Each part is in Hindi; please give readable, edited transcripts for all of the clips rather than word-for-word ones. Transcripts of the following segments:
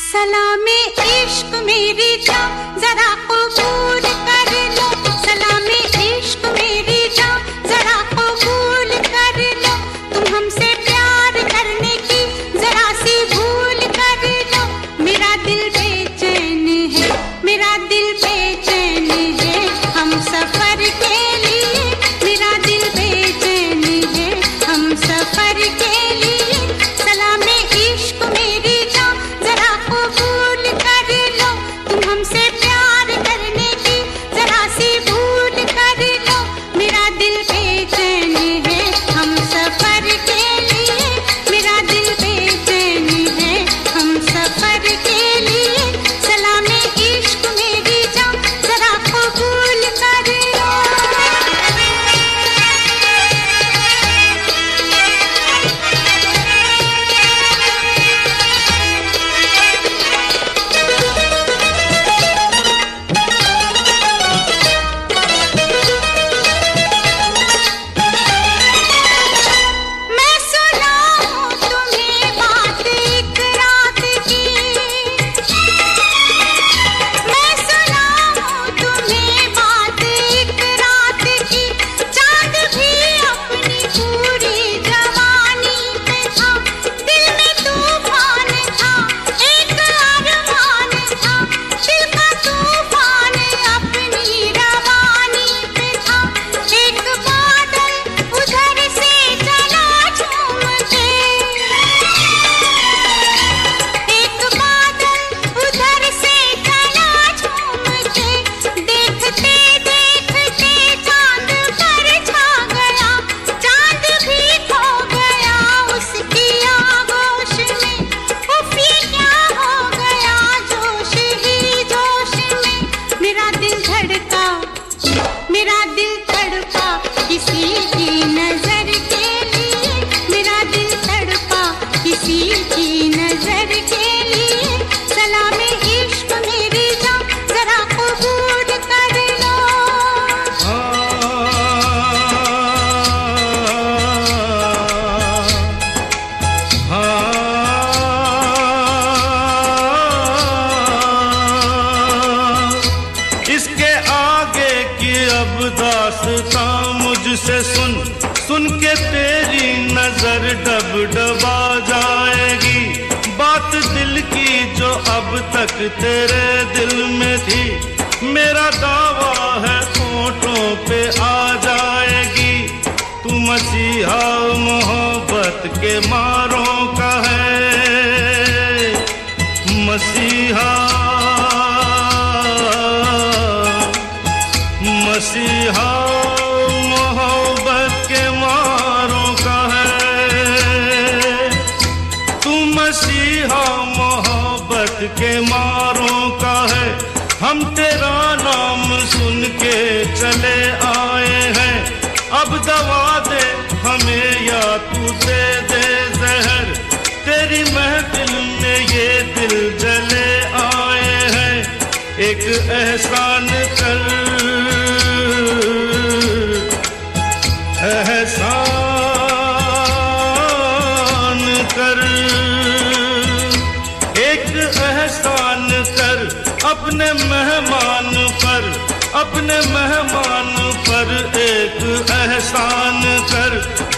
सलामे इश्क मेरी जान जरा कबूल कर लो, सलामे इश्क मेरी जान जरा कबूल कर लो। तुम हमसे प्यार करने की जरा सी भूल कर लो। मेरा दिल बेचैन है, मेरा दिल बेचैन है हम सफर के लिए, मेरा दिल बेचैन है हम सफर के लिए। सलामे इश्क मेरी जान जरा कबूल कर लो, तुम हमसे प्यार करने की जरा सी भूल कर लो। मेरा दिल बेचैन है हम सफर के लिए, मेरा दिल बेचैन है हम सफर के लिए। सलामे इश्क मेरी जान जरा कबूल कर लो। मैं सुनाऊं तुम्हें बात एक रात की, मैं सुनाऊं तुम्हें बात एक रात की। चांद भी अपनी पूरी जवानी पे था, दिल में तूफान था, एक अरमान था। दिल का तूफान अपनी रवानी पे था, एक बादल उधर से चला झूम के, एक बादल उधर से चला झूम के। देखते देखते चांद पर छा गया, चांद भी खो गया उसकी आगोश में। उफ ये क्या हो गया जोश ही जोश में। मेरा दिल धड़का, मेरा दिल तड़पा किसी की नजर के लिए, मेरा दिल तड़पा किसी की नजर के लिए। सलामे इश्क मेरी जान जरा कबूल कर लो। इसके आगे की अब दास्तां मुझसे सुन, सुन के तेरी नजर डब डबा जाएगी। बात दिल की जो अब तक तेरे दिल में थी, मेरा दावा है होठों पे आ जाएगी। तू मसीहा मोहब्बत के मारों का है, मसीहा मसीहा मोहब्बत के मारों का है। तू मसीहा मोहब्बत के मारों का है। हम तेरा नाम सुन के चले आए हैं, अब दवा दे हमें या तू दे दे जहर। तेरी महफिल में ये दिल जले आए हैं, एक एहसान कर, एहसान कर। एक एक एहसान कर अपने मेहमान पर, अपने मेहमान पर एक एहसान कर।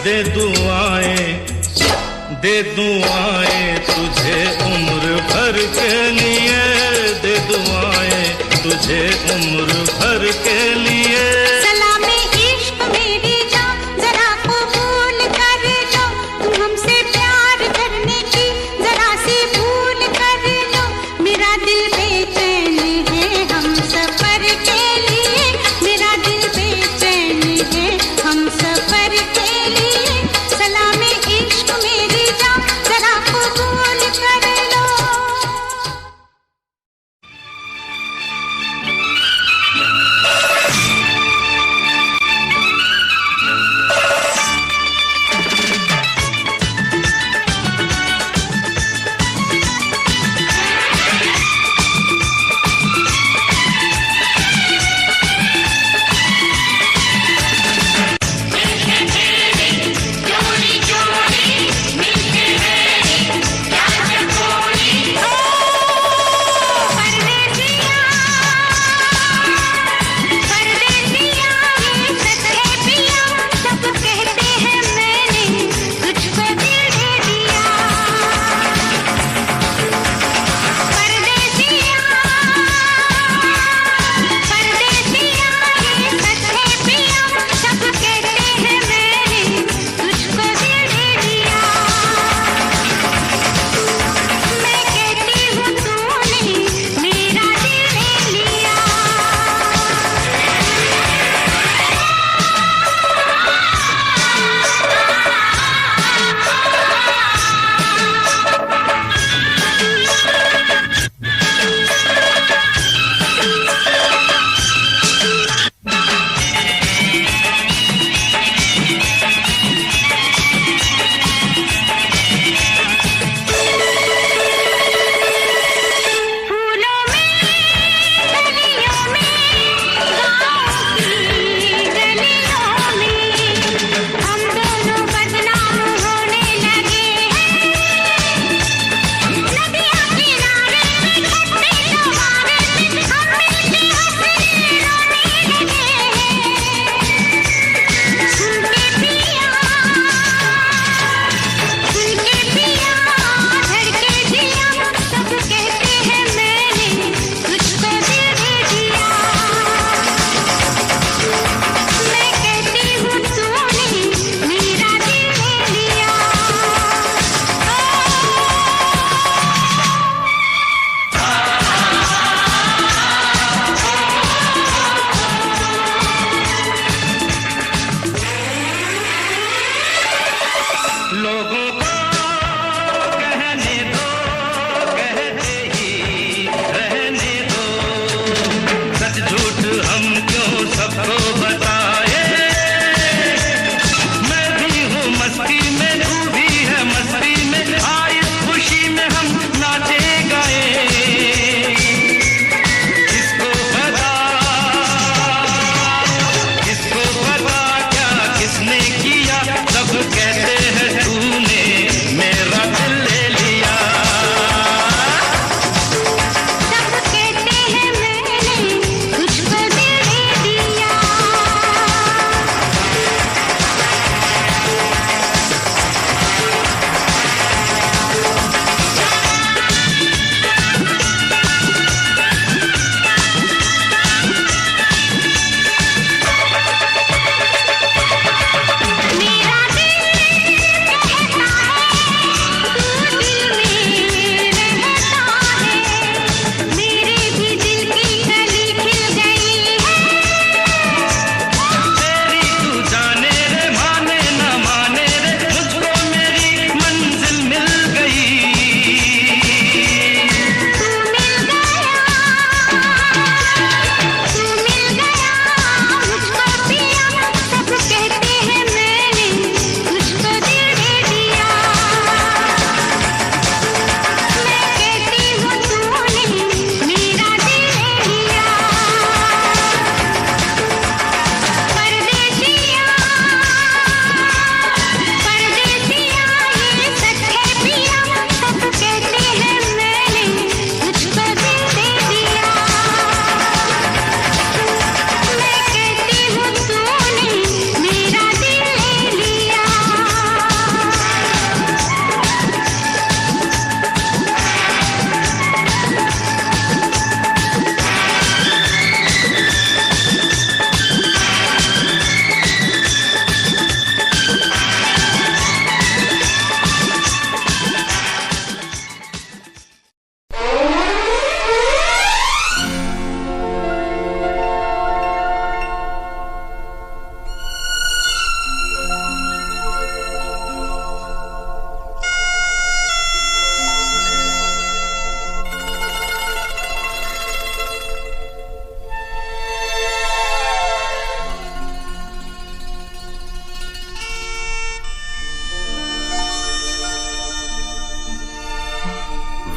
दे दुआएं तुझे उम्र भर के लिए, दे दुआएं तुझे उम्र भर के लिए। सलामे इश्क मेरी जान जरा कबूल कर लो, तुम हमसे प्यार करने की जरा सी भूल कर लो। मेरा दिल बेचैन है हम सफर के लिए, मेरा दिल बेचैन है हम सफर के लिए। सलामे इश्क मेरी जान जरा कबूल कर लो।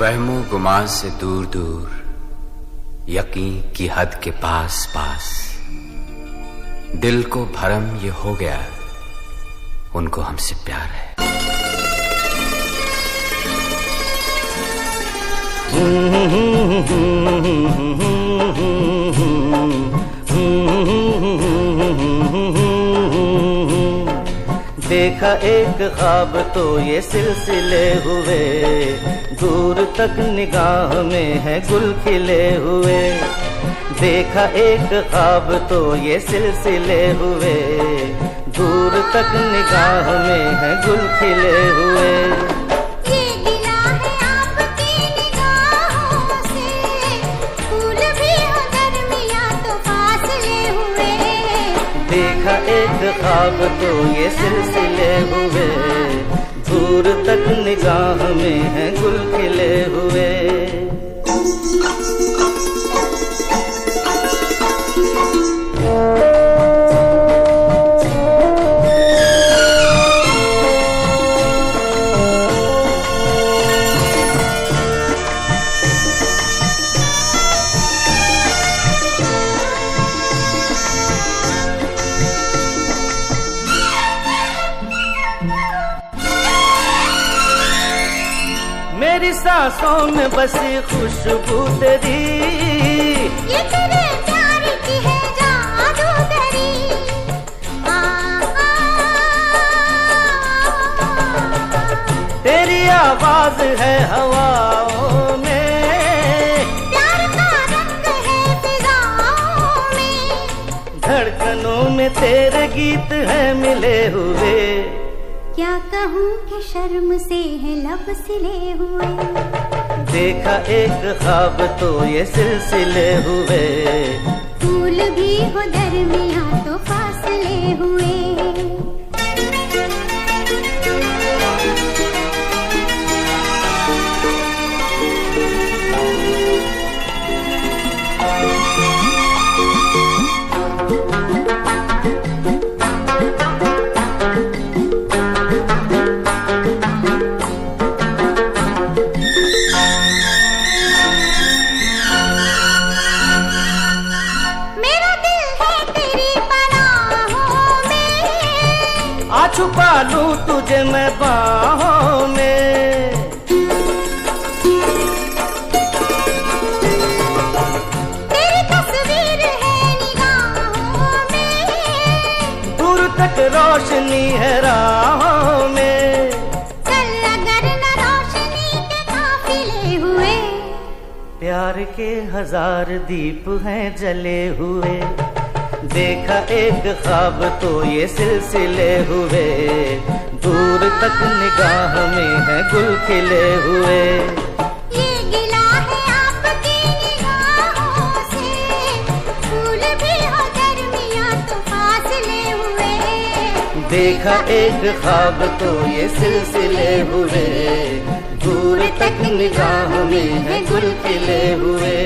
वहमो गुमान से दूर दूर, यकीन की हद के पास पास, दिल को भरम ये हो गया उनको हमसे प्यार है। देखा एक ख्वाब तो ये सिलसिले हुए, दूर तक निगाह में है गुल खिले हुए। देखा एक ख्वाब तो ये सिलसिले हुए, दूर तक निगाह में है गुल खिले हुए। ये गिला है आपकी निगाहों से, फूल भी हो दरमिया तो फासले हुए। देखा एक ख्वाब तो ये सिलसिले हुए, दूर तक निगाह में है गुल खिले हुए। मेरी सांसों में बसी खुशबू तेरी, ये तेरे प्यार की है जादूगरी। तेरी आवाज है हवाओं में, प्यार का रंग है फिजाओं में। धड़कनों में तेरे गीत है मिले हुए। क्या कहूँ कि शर्म से है लब सिले हुए। देखा एक ख्वाब तो ये सिलसिले हुए, फूल भी हो दरमिया तो फासले हुए। छुपा लूं तुझे मैं बाहों में, तेरी तस्वीर है निगाहों में। दूर तक रोशनी है राहों में। चल अगर न रोशनी के काफिले हुए। प्यार के हजार दीप हैं जले हुए। देखा एक ख्वाब तो ये सिलसिले हुए, दूर तक निगाह में है गुल खिले हुए। ये गिला है आपकी निगाहों से, फूल भी हो दरमिया तो फासले हुए। देखा एक ख्वाब तो ये सिलसिले हुए, दूर तक निगाह में है गुल खिले हुए।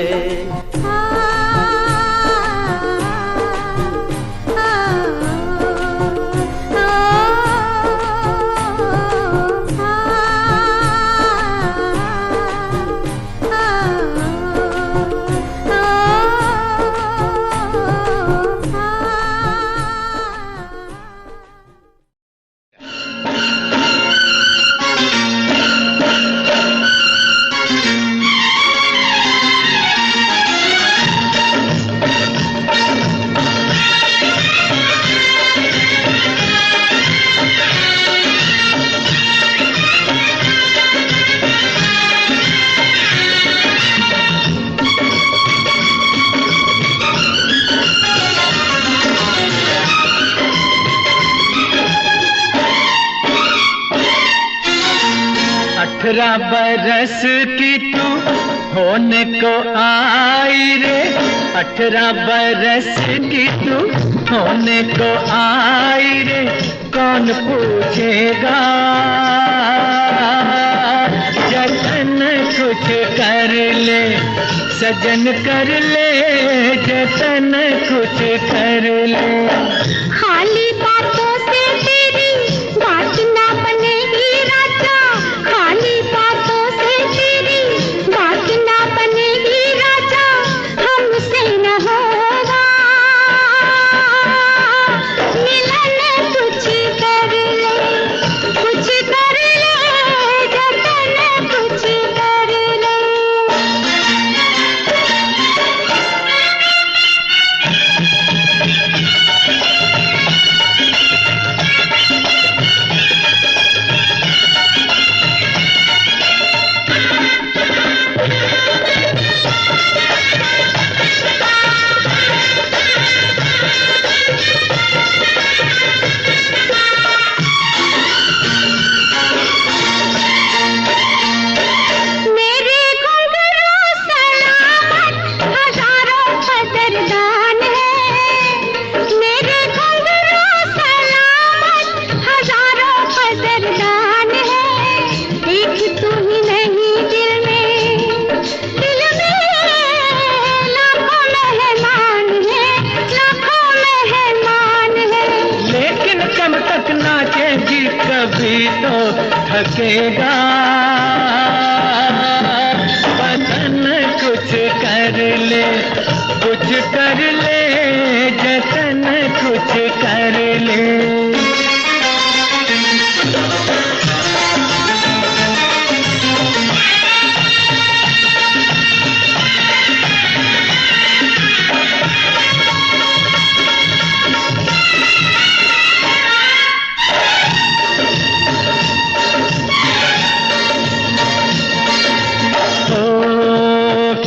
अठारह बरस की तू होने को आई रे, 18 बरस की तू होने को आई रे। कौन पूछेगा जतन कुछ कर ले, सजन कर ले जतन कुछ कर ले। खाली बातों से तेरी बात ना बनेगी राजा, खाली बातों से तेरी पूछेगा, वतन कुछ कर ले, कुछ कर ले, जतन कुछ कर ले।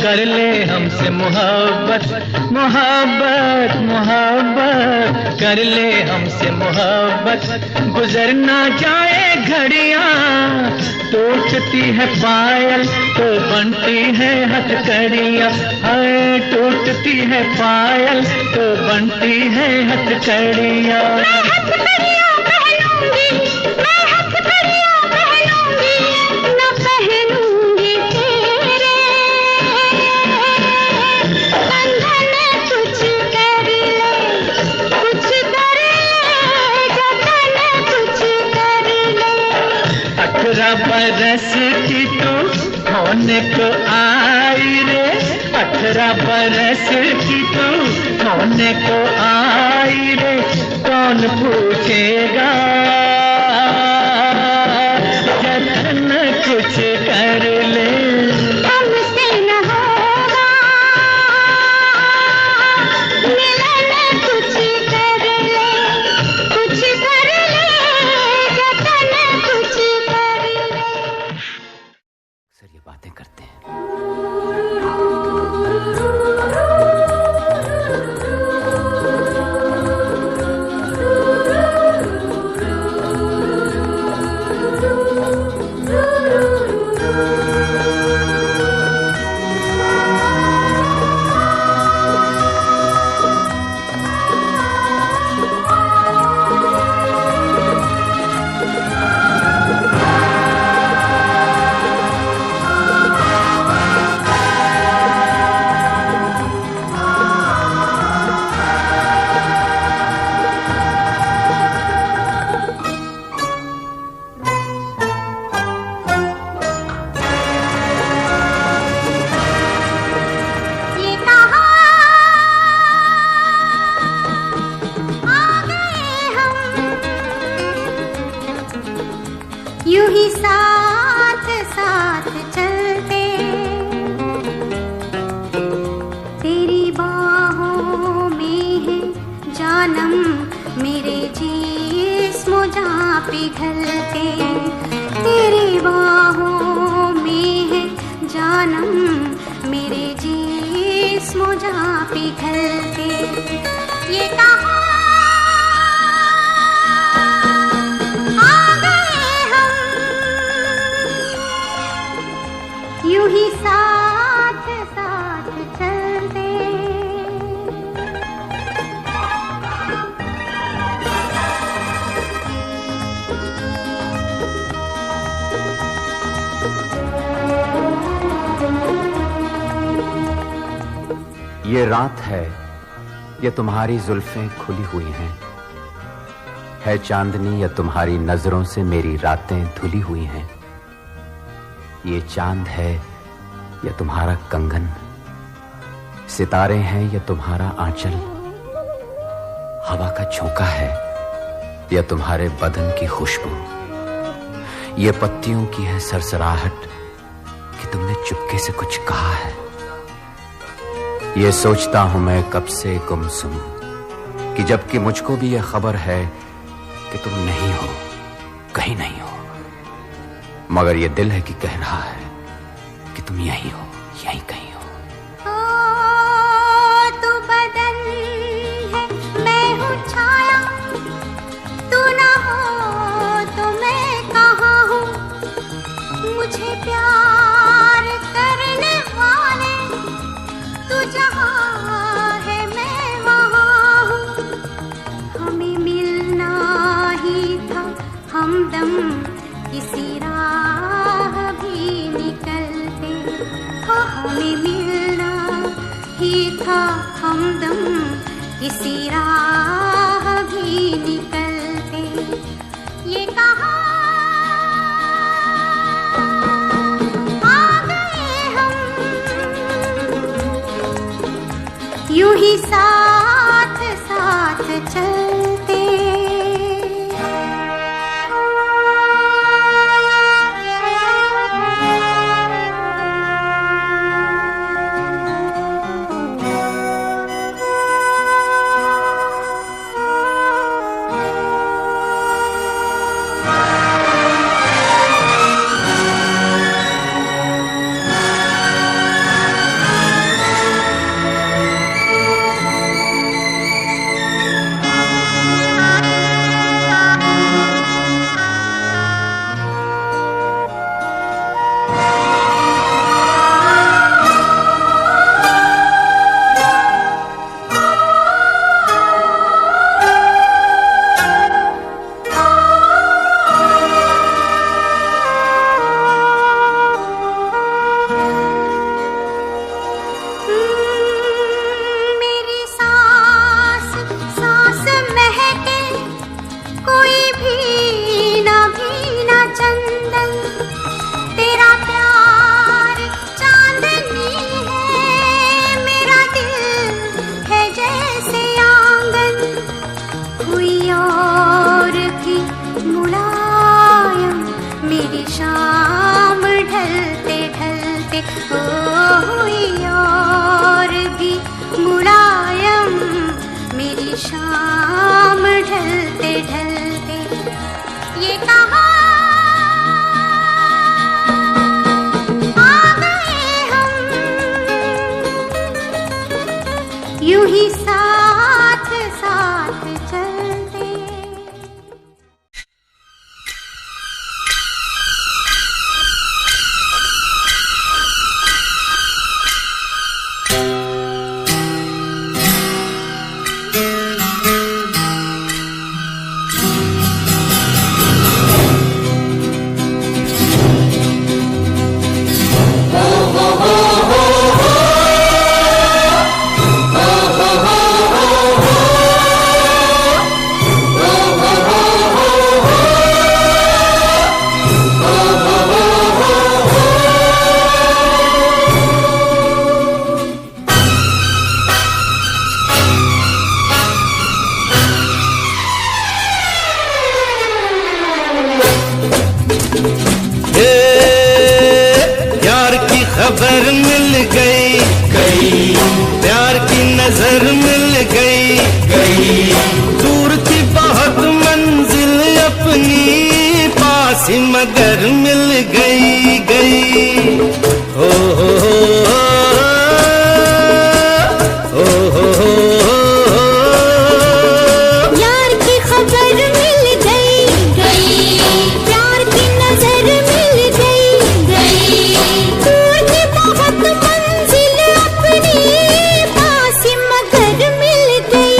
कर ले हमसे मोहब्बत, मोहब्बत, मोहब्बत, कर ले हमसे मोहब्बत, गुजर ना जाए घड़ियां, टूटती है पायल तो बनती है हथकड़ियां, हाय टूटती है पायल तो बनती है हथकड़ियां। बरस की तू होने को आई रे, 18 बरस की तू होने को आई रे, कौन पूछेगा, जतन कुछ कर ले। हमसे न होगा मिलन, कुछ कर ले, कुछ कर ले, जतन कुछ कर ले। अक्सर ये बातें करते हैं। यूं ही साथ साथ चलते, तेरी बाहों में है जानम, मेरे जिस्म जहाँ पिघलते, तेरी बाहों में है जानम, मेरे जिस्म जहाँ पिघलते। ये कहा यूं ही साथ साथ चलते। ये रात है, ये तुम्हारी जुल्फें खुली हुई हैं, है चांदनी या तुम्हारी नजरों से मेरी रातें धुली हुई हैं। ये चांद है या तुम्हारा कंगन, सितारे हैं या तुम्हारा आंचल, हवा का झोंका है या तुम्हारे बदन की खुशबू, ये पत्तियों की है सरसराहट कि तुमने चुपके से कुछ कहा है। ये सोचता हूं मैं कब से गुमसुम कि जबकि मुझको भी यह खबर है कि तुम नहीं हो, कहीं नहीं हो, मगर ये दिल है कि कह रहा है कि तुम यहीं हो, यहीं कहीं हो। तू बदन है, मैं हूँ छाया, तू ना हो तो मैं कहाँ हूँ, मुझे प्यार करने वाले तू जहाँ है मैं वहाँ हूँ। हमें मिलना ही था हमदम, किसी राह भी निकलते, हमें मिलना ही था हमदम, किसी राह भी निकलते। ये कहा ही साथ साथ चलते। शाम ढलते ढलते ये कहाँ आ गए हम, यूं ही साथ साथ चलते। खबर मिल गई प्यार की नजर मिल गई दूर थी बहुत मंजिल अपनी पास ही मगर मिल गई हो यार की खबर मिल गई प्यार की नजर मिल गई दूर की बहुत मंजिल अपनी पास ही मगर मिल गई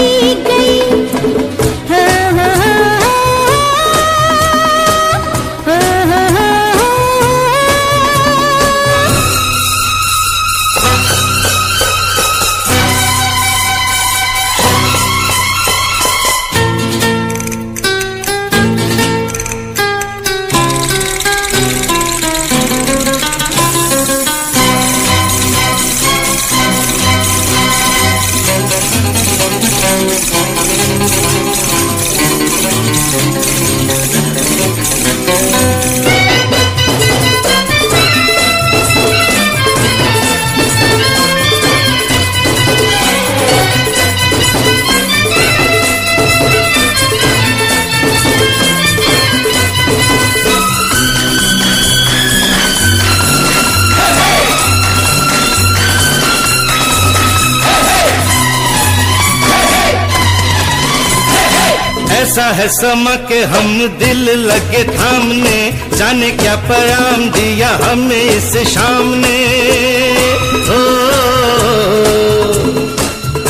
ऐसा है समा के हम दिल लगे थामने जाने क्या पैगाम दिया हमें इस शाम ने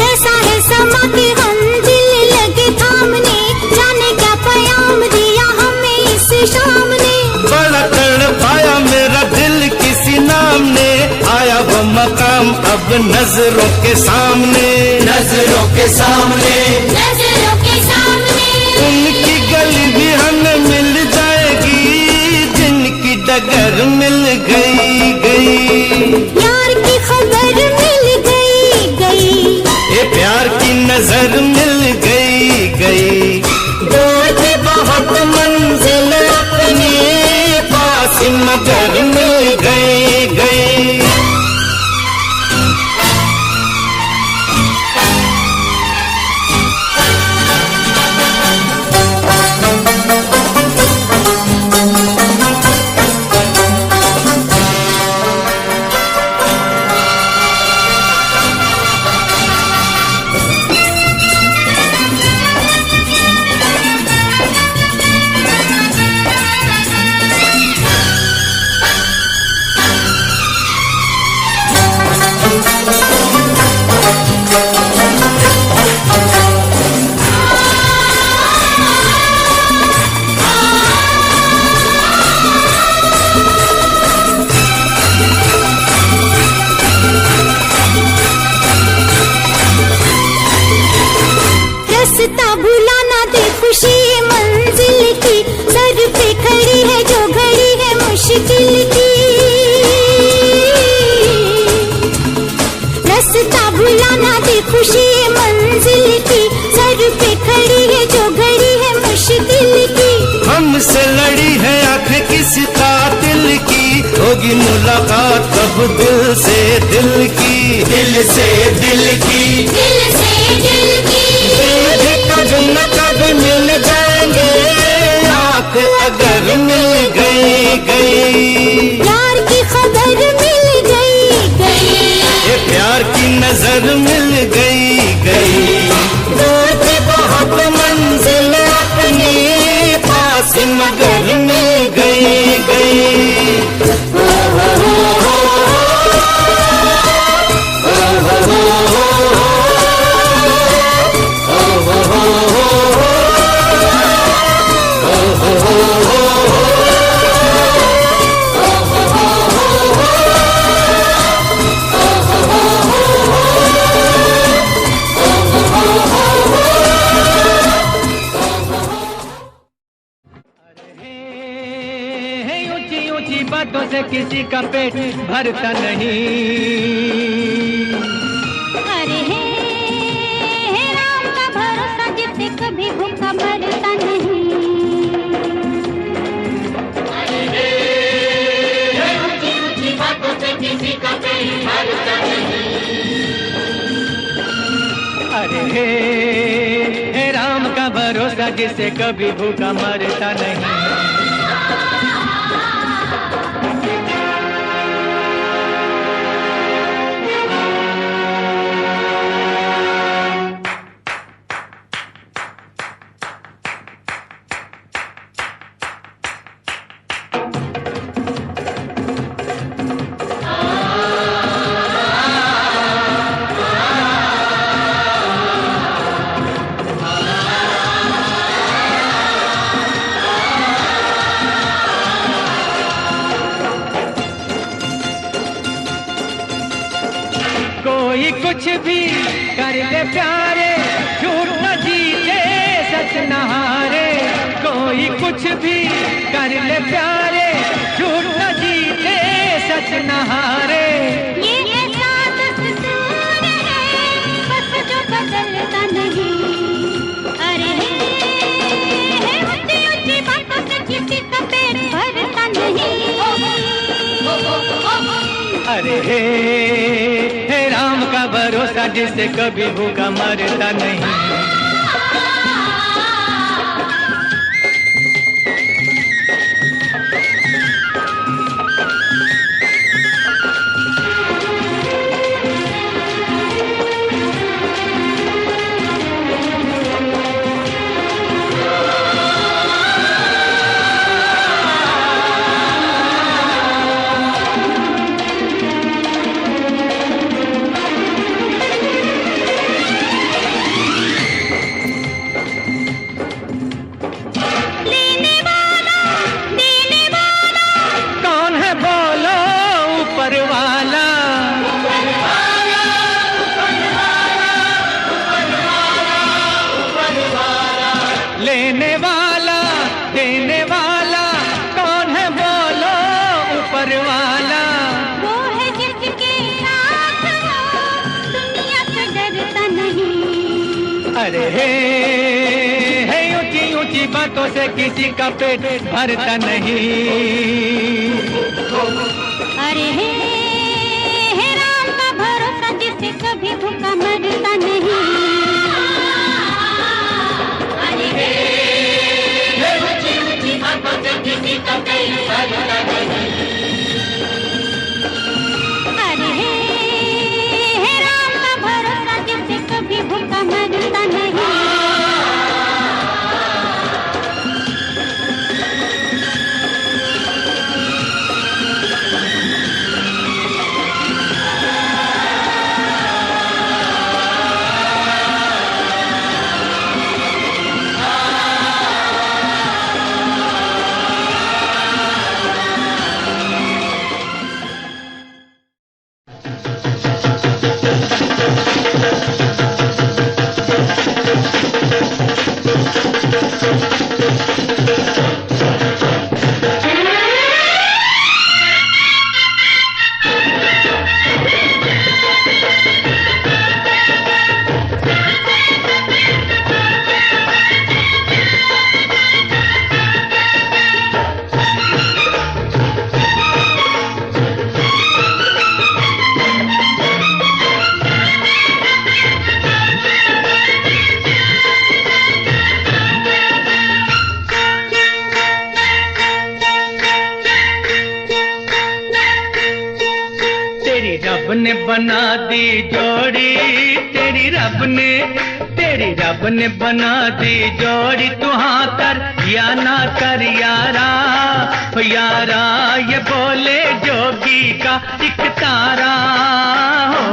ऐसा है समा के हम दिल लगे थामने जाने क्या पैगाम दिया हमें इस शाम ने बड़ा तड़पाया मेरा दिल किसी नाम ने आया वो मकाम अब नजरों के सामने उनकी गली भी हमें मिल जाएगी जिनकी डगर मिल गई यार की खबर मिल गई ये प्यार रास्ता भुलाना दे खुशी मंजिल की, सर पे खड़ी है जो घड़ी है मुश्किल की। रास्ता भुलाना दे खुशी मंजिल की, सर पे खड़ी है जो घड़ी है मुश्किल की। हमसे लड़ी है आंखें किसी कातिल की, होगी मुलाकात कब दिल से दिल की, दिल से दिल की, दिल से दिल की। कभी न कभी मिल जाएंगे, आँख अगर मिल गई गई, प्यार की खबर मिल गई गई, ये प्यार की नजर मिल गई गई। दूर थी बहुत मंजिल अपनी, पास मगर मिल गई गई। बातों से किसी का पेट भरता नहीं। अरे हे राम का भरोसा जिससे कभी भूखा मरता नहीं। अरे हे ऊंची ऊंची बातों से किसी का पेट भरता नहीं। अरे हे राम का भरोसा जिससे कभी भूखा मरता नहीं। कोई कुछ भी कर ले प्यारे, झूठ न जीते सच न हारे। कोई कुछ भी कर ले प्यारे, झूठ न जीते सच न हारे। ये ऐसा दस्तूर है बस जो बदलता नहीं। अरे हे ऊंची ऊंची बातों से किसी का पेट भरता नहीं। अरे हे राम का भरोसा जिससे कभी भूखा मरता नहीं। लेने वाला देने वाला कौन है बोलो ऊपर वाला। वो है जिसके साथ हो दुनिया से डरता नहीं। अरे हे ऊंची ऊंची बातों से किसी का पेट भरता नहीं। अरे हे राम का भरोसा जिससे कभी भूखा मरता नहीं। अरे हे राम का भरोसा जिससे कभी भूखा मरता नहीं। दी जोड़ी, तेरी रब ने बना दी जोड़ी। तू हाँ कर या ना कर यारा, ओ यारा ये बोले जोगी का एक तारा हो।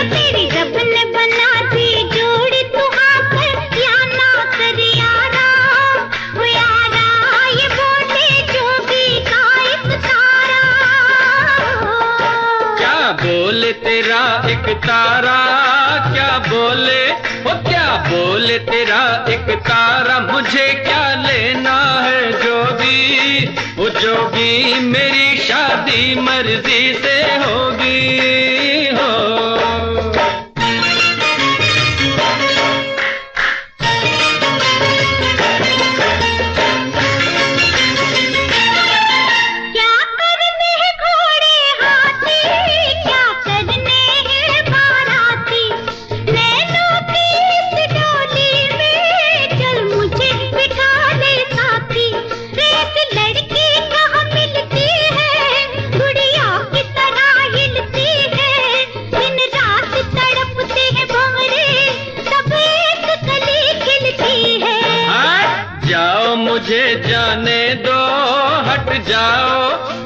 तेरी रब ने बना दी जोड़ी, तू हाँ कर या ना कर यारा, ओ यारा ये बोले जोगी का एक तारा हो। क्या बोले तेरा एक तारा, क्या बोले वो क्या बोले तेरा एक तारा। मुझे क्या लेना है जोगी, वो जोगी मेरी शादी मर्जी से होगी हो। मुझे जाने दो, हट जाओ,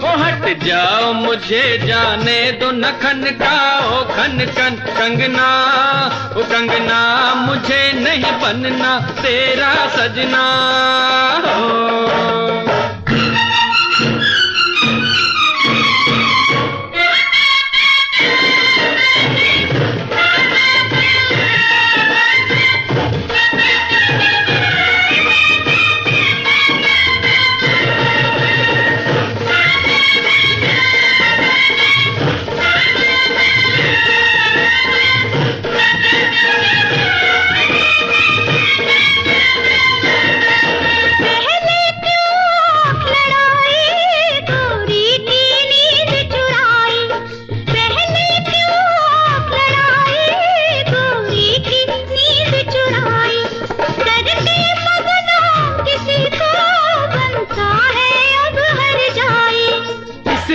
ओ हट जाओ, मुझे जाने दो। न खनकाओ खन खन कंगना, ओ कंगना मुझे नहीं बनना तेरा सजना हो।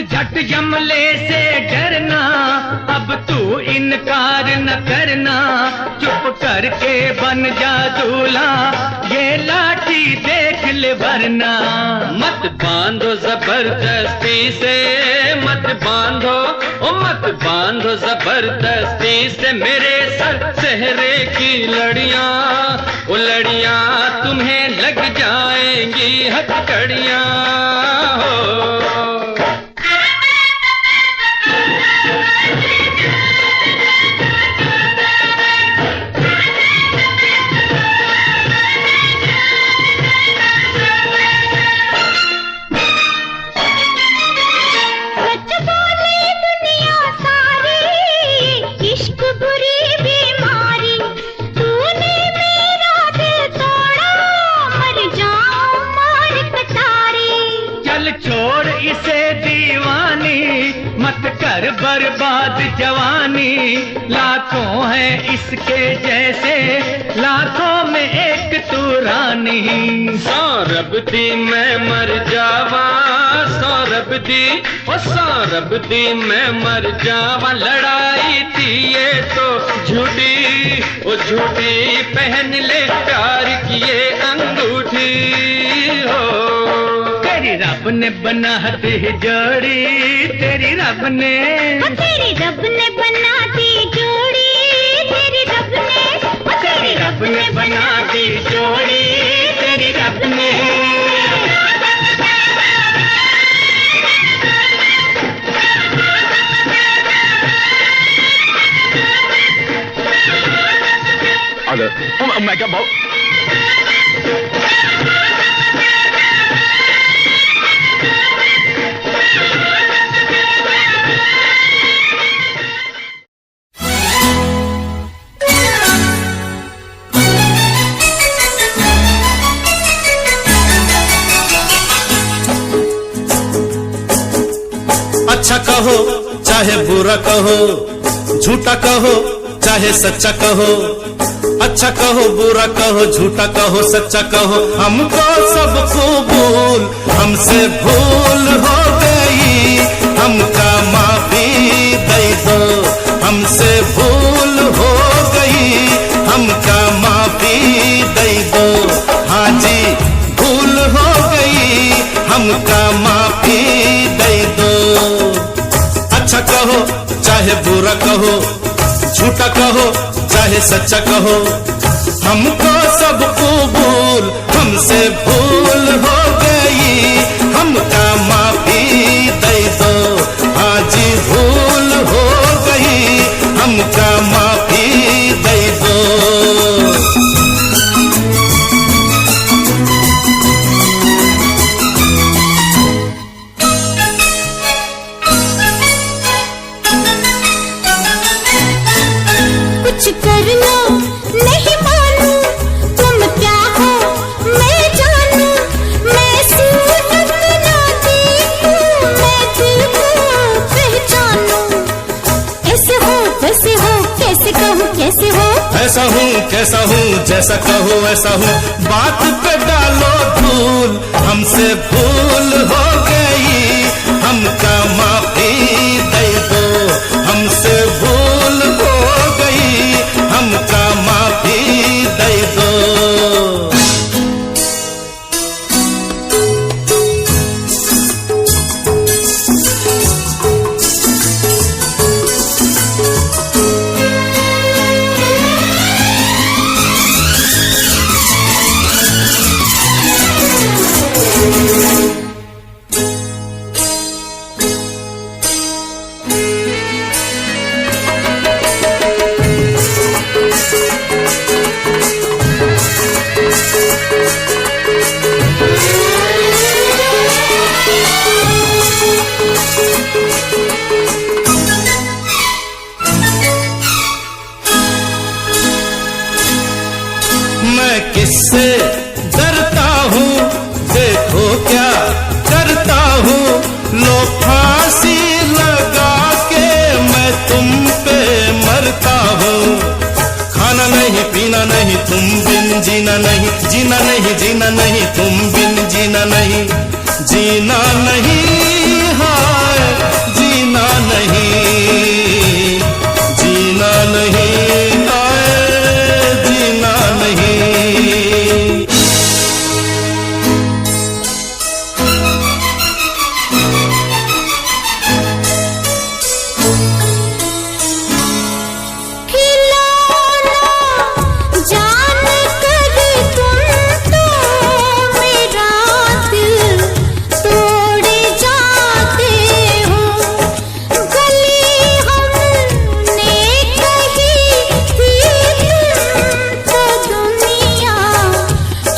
झट जमले से डरना, अब तू इनकार न करना। चुप करके बन जा दूल्हा, ये लाठी देख ले वरना। मत बांधो जबरदस्ती से, मत बांधो, ओ मत बांधो जबरदस्ती से मेरे सर सेहरे की लड़ियां। वो लड़ियां तुम्हें लग जाएंगी हथकड़ियां हो। छोड़ इसे दीवानी, मत कर बर्बाद जवानी। लाखों है इसके जैसे, लाखों में एक तू रानी। सौरभ दी मैं मर जावा, सौरभ दी, ओ सौरभ दी मैं मर जावा। लड़ाई थी ये तो झूठी, ओ झूठी पहन ले प्यार की ये अंगूठी हो। तेरी रब ने बना दी जोड़ी, तेरी रब ने बना दी जोड़ी, तेरी रब ने बना दी जोड़ी, तेरी रब ने। मैं क्या भाव अच्छा कहो चाहे बुरा कहो, झूठा कहो चाहे सच्चा कहो। अच्छा कहो बुरा कहो, झूठा कहो सच्चा कहो, हमको सब कबूल। हमसे भूल हो गई, हमका माफी कहो चाहे बुरा कहो, झूठा कहो चाहे सच्चा कहो, हमको सब कबूल, हमसे भूल हो गई, हमका माफी दे दो। हाँ जी भूल हो गई, हमका माफी दे दो। कुछ कर लो नहीं मानू, तुम क्या हो मैं जानू, मैं सूरत ना देखूं, मैं दिल को पहचानू। ऐसे हो वैसे हो, कैसे कहूँ कैसे हो, ऐसा हूँ कैसा हूँ, जैसा कहो ऐसा हूँ, बात पे डालो धूल, हमसे भूल हो गई, हमका माफी दे दो। हमसे भूल हो गई, हमका माफी दे दो। मैं किससे डरता हूँ, देखो क्या करता हूँ, लो फांसी लगा के मैं तुम पे मरता हूँ। खाना नहीं पीना नहीं तुम बिन जीना नहीं, जीना नहीं जीना नहीं तुम बिन जीना नहीं, जीना नहीं हाय जीना नहीं, जीना नहीं हाय जीना नहीं। खिलौना जान कर तुम तो मेरा दिल तोड़े जाते हो। गली हमने कही थी तुम तो दुनिया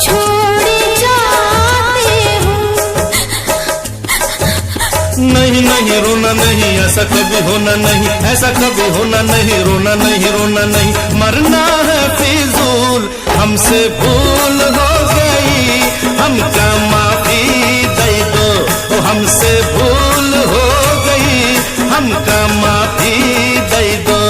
छोड़ जाते हो। नहीं नहीं रोना नहीं, ऐसा कभी होना नहीं, ऐसा कभी होना नहीं, रोना नहीं रोना नहीं, मरना है फिजूल, हमसे भूल हो गई, हमका माफी दे दो। ओ हमसे भूल हो गई, हमका माफी दे दो।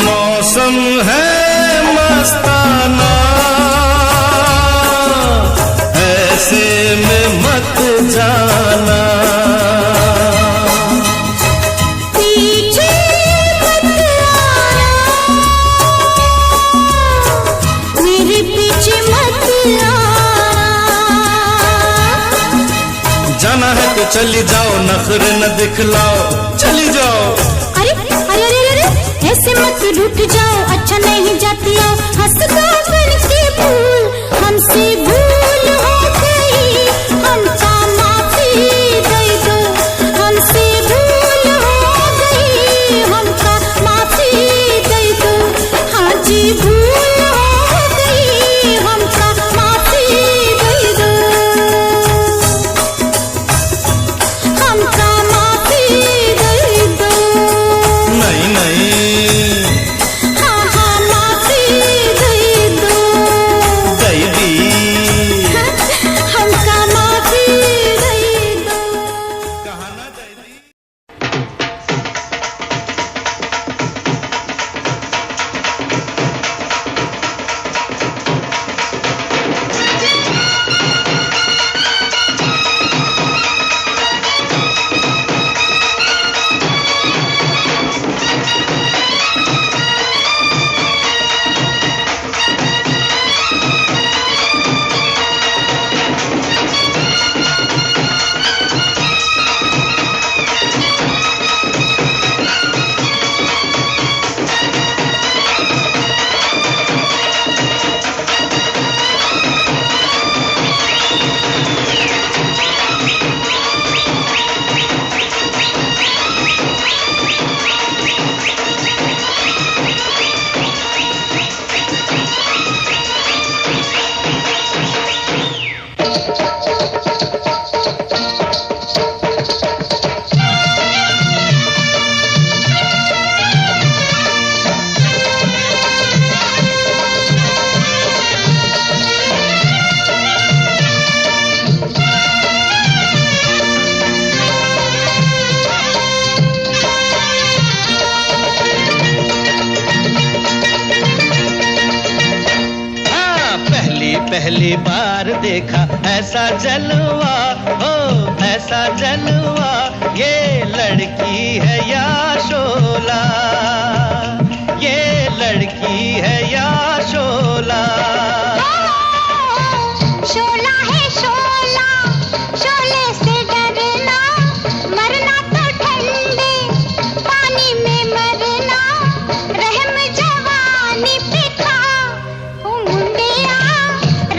मौसम है मस्ताना, ऐसे में मत जाना, पीछे मत आना, मेरे पीछे मत आना। जाना है तो चली जाओ, नखरे न दिखलाओ, चली जाओ। अरे अरे अरे अरे ऐसे मत रुठ जाओ, अच्छा नहीं जाती आओ, हंसता करके भूल, हमसे भूल हो गई, हमका माफी दे दो। हमसे भूल हो गई, हमका माफी दे दो। हाँ जी भूल हो गई, हमका माफी दे दो। हमका माफी पहली बार देखा ऐसा जलवा, ओ ऐसा जलवा, ये लड़की है या शोला, ये लड़की है या शोला। शोला है शोला, शोले से डरना, मरना तो ठंडे पानी में मरना, रहम जवानी पे खा, ओ मुंडिया,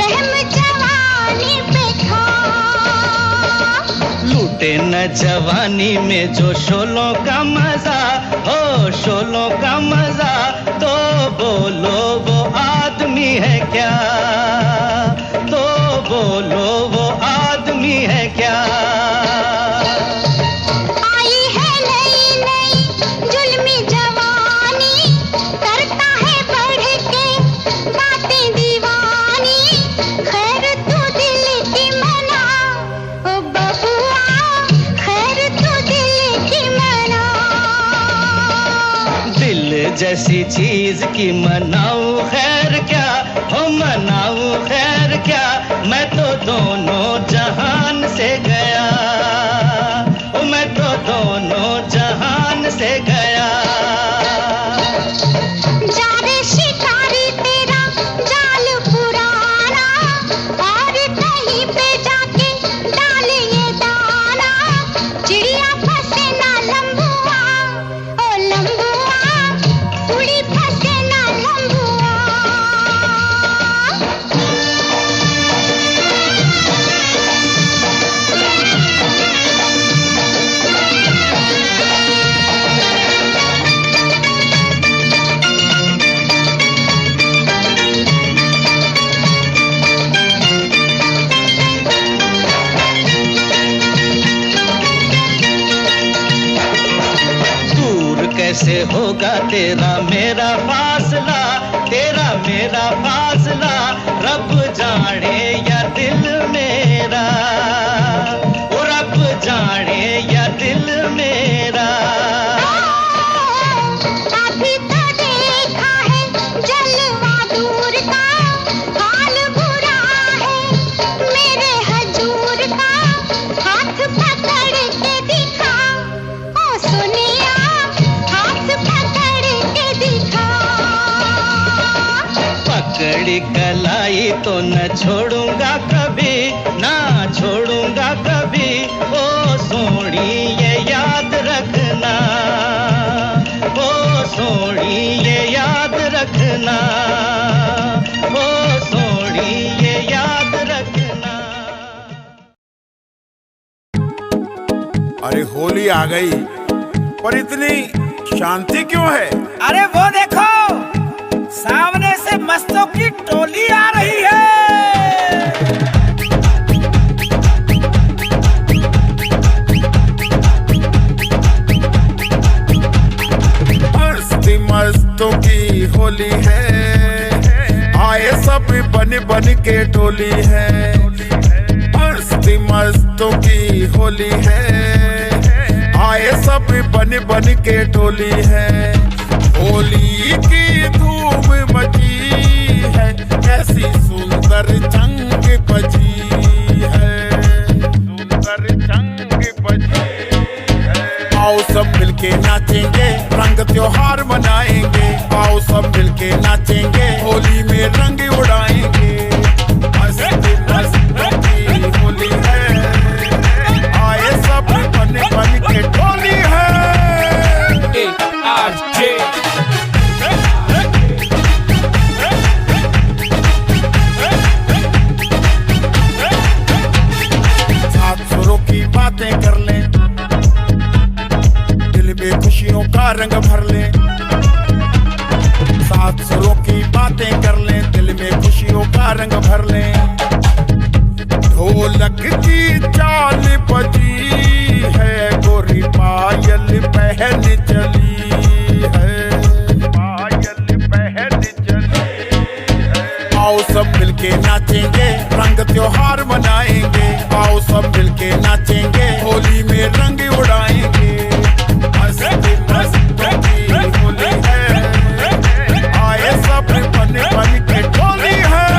रहम जवानी पे खा। लूटे न जवानी में जो शोलों का मजा, ओ शोलों का मजा, तो बोलो वो आदमी है क्या, तो बोलो वो आदमी है क्या। आई है नई नई जुल्मी जवानी, करता है बढ़ के बातें दीवानी, खैर तू दिल की मना, ओ बबुआ, खैर तू दिल की मना। दिल जैसी चीज की मनाऊं खैर क्या, हो मनाऊं खैर क्या, मैं तो दोनों जहान से गया, ओ मैं तो दोनों जहान से गया। जा रे शिकारी तेरा जाल पुराना, और कहीं पे जाके डाल ये दाना, चिड़िया फंसे ना लंबुआ, ओ लंबुआ, उड़ी फंसे ना लंबुआ। दूर कैसे होगा तेरा मेरा फासला, तेरा मेरा फासला, रब जाने या दिल मेरा, ओ रब जाने या दिल मेरा। अभी तो देखा है जलवा दूर का, हाल बुरा है मेरे हजूर का, हाथ पकड़ के दिखा, ओ सोनिया, हाथ पकड़ के दिखा। पकड़ी कलाई तो न छोड़ूंगा कभी, ना छोड़ूंगा कभी, ओ सोनी ये याद रखना, ओ सोनी ये याद रखना, ओ सोनी ये याद रखना। अरे होली आ गई, पर इतनी शांति क्यों है? अरे वो देखो, सामने से मस्तों की टोली आ रही है। मस्ती मस्तों की होली है, आए सब बन बन के टोली है। मस्ती मस्तों की होली है, आए सब बन बन के टोली है। होली की धूम मची है, कैसी सुंदर जंग बजी है, सुंदर जंग बजी है। आओ सब मिलके नाचेंगे, रंग त्योहार मनाएंगे, आओ सब मिलके नाचेंगे, होली में रंग उड़ाएंगे। मस्ती मस्ती की होली है, आए सब बन बन के टोली है। सात सुरों की बातें कर लें, दिल में खुशियों का रंग भर लें। सात सुरों की बातें कर लें, दिल में खुशियों का रंग भर लें। ढोलक की चाल बजी है, गोरी पायल पहन चली है, पायल पहन चली है। आओ सब मिलके नाचेंगे, रंग त्योहार मनाएंगे, आओ सब मिलके नाचेंगे, होली में रंग उड़ाएंगे। मस्ती मस्ती की होली है, आए सब बन बन के टोली है।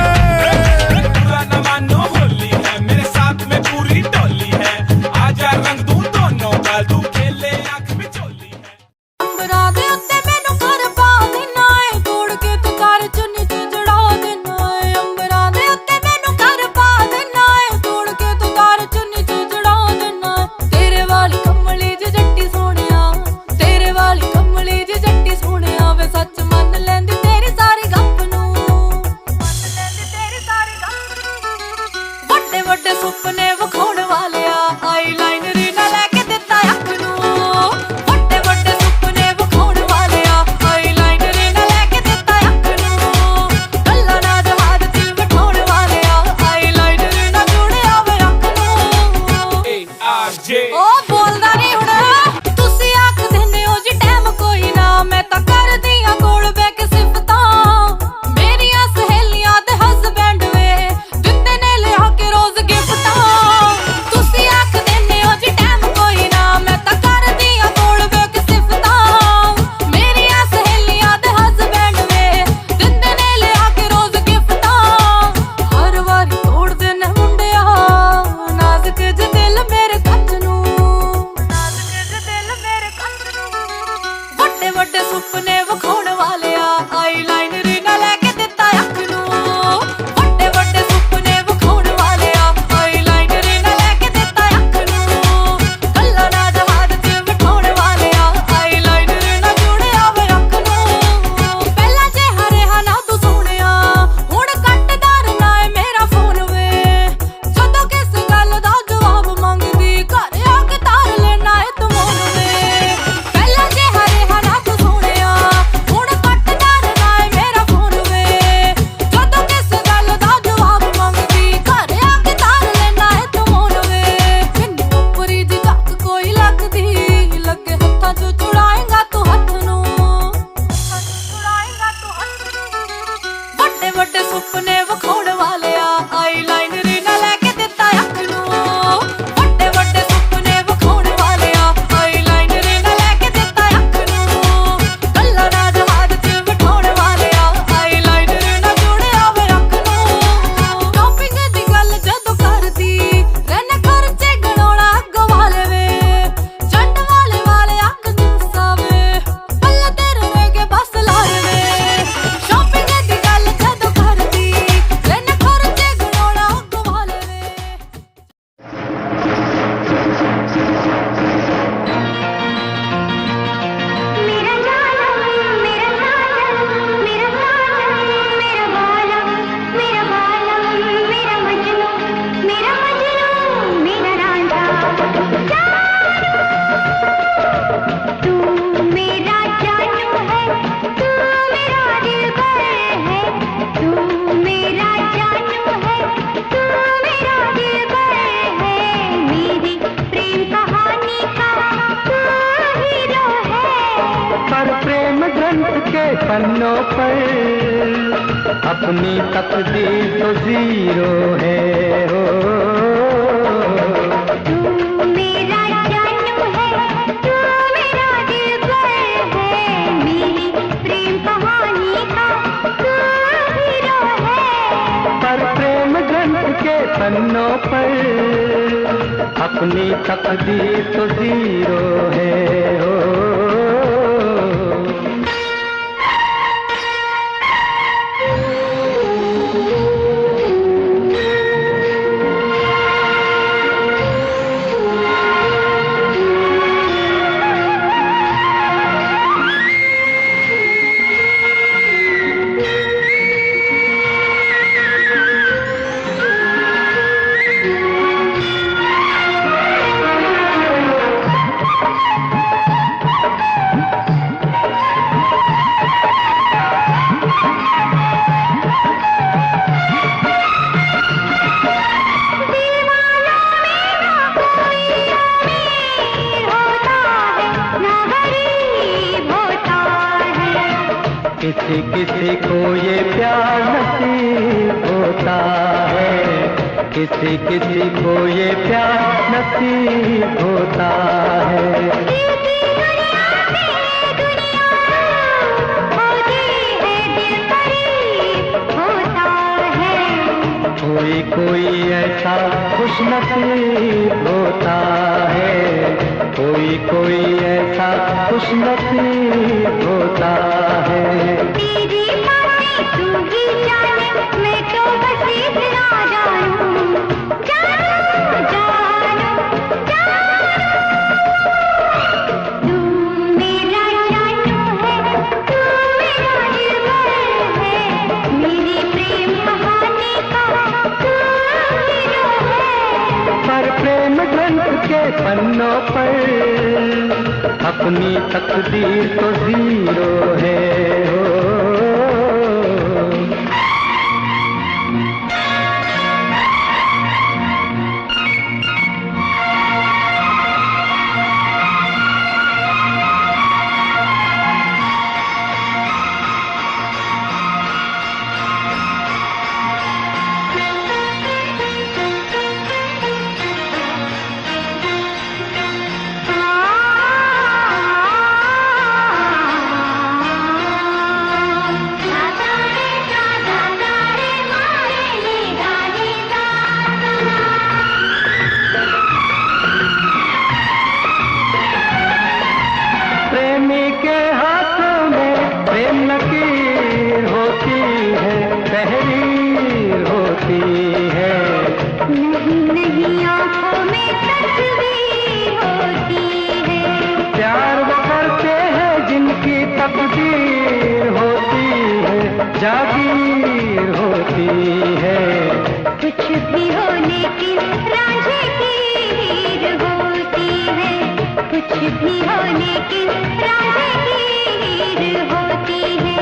पन्नों पर अपनी तकदीर तो जीरो है हो। तू मेरा जानू है, तू मेरा दिलबर है, मेरी प्रेम कहानी का तू हीरो है। पर प्रेम ग्रंथ के पन्नों पर अपनी तकदीर तो जीरो है हो। किसी किसी को ये प्यार नसीब होता है, किसी किसी को ये प्यार नसीब होता है। कोई कोई ऐसा खुश नसीब होता है, कोई कोई ऐसा खुश नसीब होता है। तेरी बातें तू ही जाने, मैं तो बस इतना जानूं, जानूं, जानूं, जानूं। तू मेरा जानू है, तू मेरा दिलबर है, मेरी प्रेम कहानी का तू हीरो है। पर प्रेम ग्रंथ के पन्नों पर अपनी तकदीर तो जीरो है हो। प्रेमी के हाथों में प्रेम लकीर होती है, तहरीर होती है। नहीं नहीं आंखों में तस्वीर होती है। प्यार वो करते हैं जिनकी तकदीर होती है, जागीर होती है। कुछ भी हो लेकिन रांझे की हीर होती है, कुछ भी हो लेकिन रांझे की हीर होती है।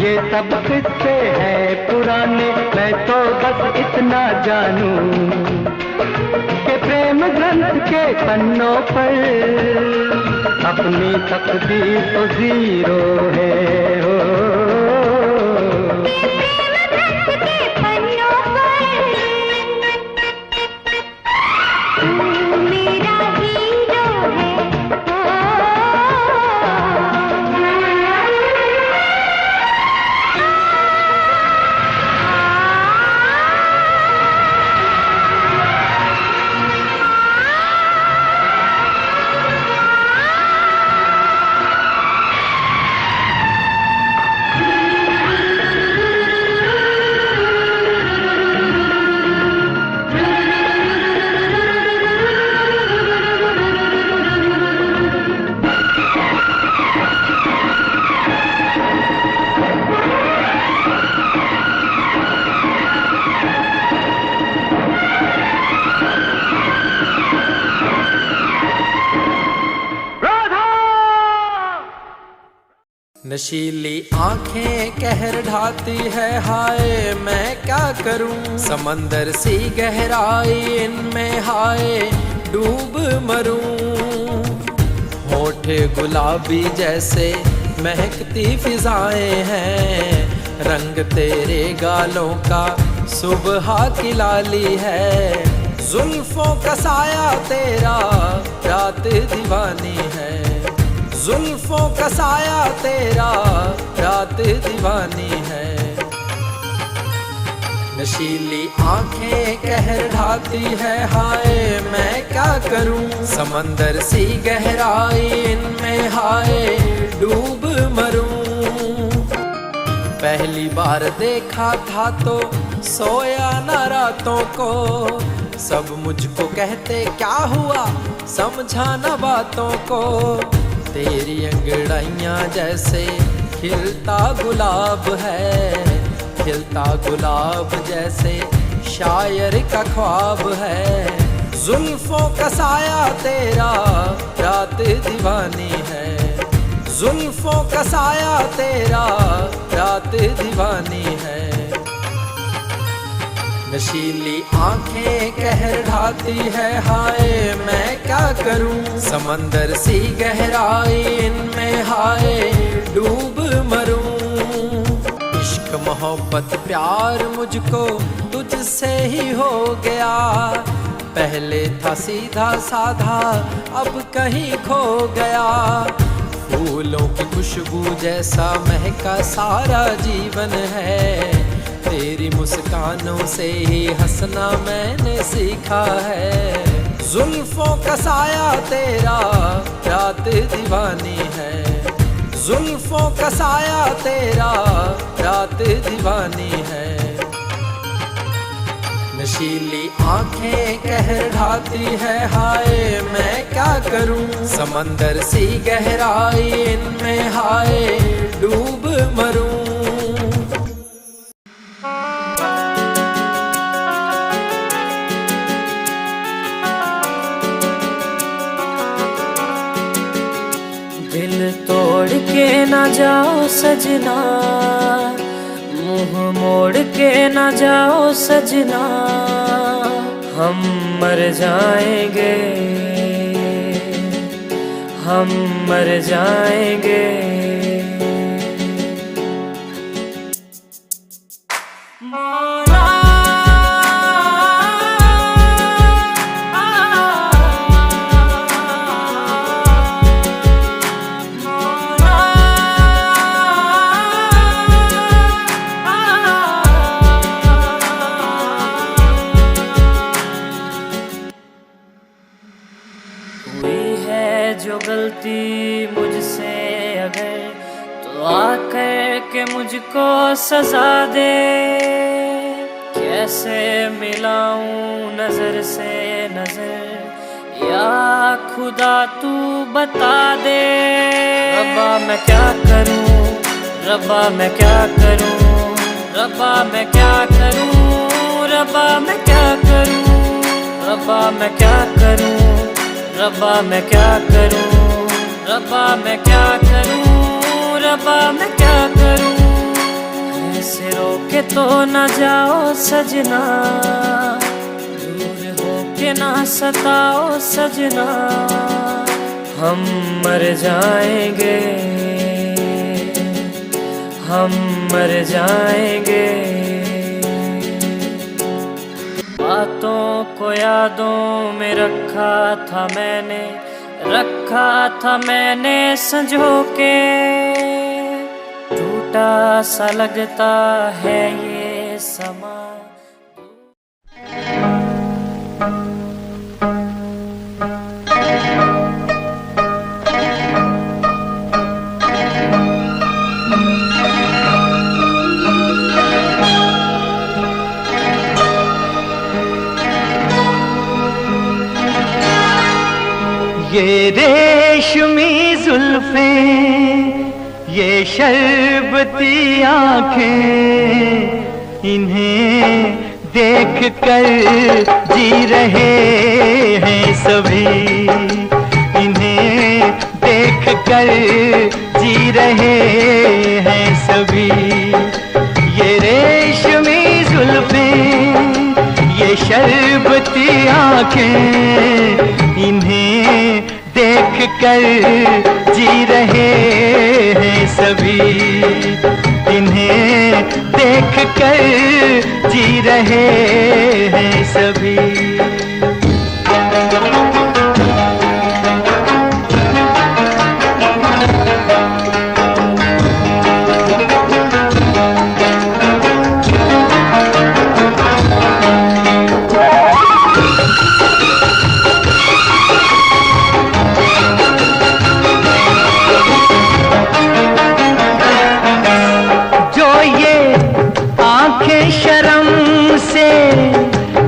ये सब किस्से हैं पुराने, मैं तो बस इतना जानूं कि प्रेम ग्रंथ के पन्नों पर अपनी तकदीर तो जीरो है हो। प्रेम ग्रंथ के पन्नों पर तू मेरा हीरो है। नशीली आंखें कहर ढाती है, हाय मैं क्या करूं। समंदर सी गहराई इनमें, हाय डूब मरूं। होठ गुलाबी जैसे महकती फिजाएं हैं, रंग तेरे गालों का सुबह की लाली है, जुल्फों का साया तेरा रात दीवानी है, जुल्फों का साया तेरा रात दीवानी है। नशीली आंखें कहर ढाती है, हाय मैं क्या करूं, समंदर सी गहराई इनमें हाय डूब मरूं। पहली बार देखा था तो सोया न रातों को, सब मुझको कहते क्या हुआ समझा न बातों को, तेरी अंगड़ाइयां जैसे खिलता गुलाब है, खिलता गुलाब जैसे शायर का ख्वाब है, जुल्फों का साया तेरा रात दीवानी है, जुल्फों का साया तेरा रात दीवानी है। नशीली आंखें कहर ढाती है, हाय मैं क्या करूं, समंदर सी गहराई इनमें हाय डूब मरूं। इश्क मोहब्बत प्यार मुझको तुझसे ही हो गया, पहले था सीधा साधा अब कहीं खो गया, फूलों की खुशबू जैसा महका सारा जीवन है, तेरी मुस्कानों से ही हंसना मैंने सीखा है, जुल्फों का साया तेरा रात दीवानी है, जुल्फों का साया तेरा रात दीवानी है। नशीली आंखें कहर ढाती है, हाय मैं क्या करूं, समंदर सी गहराई इनमें हाय डूब मरूं। दिल तोड़ के ना जाओ सजना, मुंह मोड़ के ना जाओ सजना, हम मर जाएंगे, हम मर जाएंगे। जो गलती मुझसे अगर तो आकर के मुझको सजा दे, कैसे मिलाऊं नजर से नजर या खुदा तू बता दे। रब्बा मैं क्या करूं, रब्बा मैं क्या करूं, रब्बा मैं क्या करूं, रब्बा मैं क्या करूं, रब्बा मैं क्या करूं, रब्बा मैं क्या करूं, रब्बा मैं क्या करूं, रब्बा मैं क्या करूं। ऐसे रोके तो न जाओ सजना, दूर होके ना सताओ सजना, हम मर जाएंगे, हम मर जाएंगे। बातों को यादों में रखा था मैंने, रखा था मैंने संजो के, टूटा सा लगता है ये समा। ये रेशमी जुल्फें, ये शरबती आँखें, इन्हें देख कर जी रहे हैं सभी, इन्हें देख कर जी रहे हैं सभी। ये रेशमी जुल्फें, ये शरबती आँखें, इन्हें देख कर जी रहे हैं सभी, इन्हें देख कर जी रहे हैं सभी।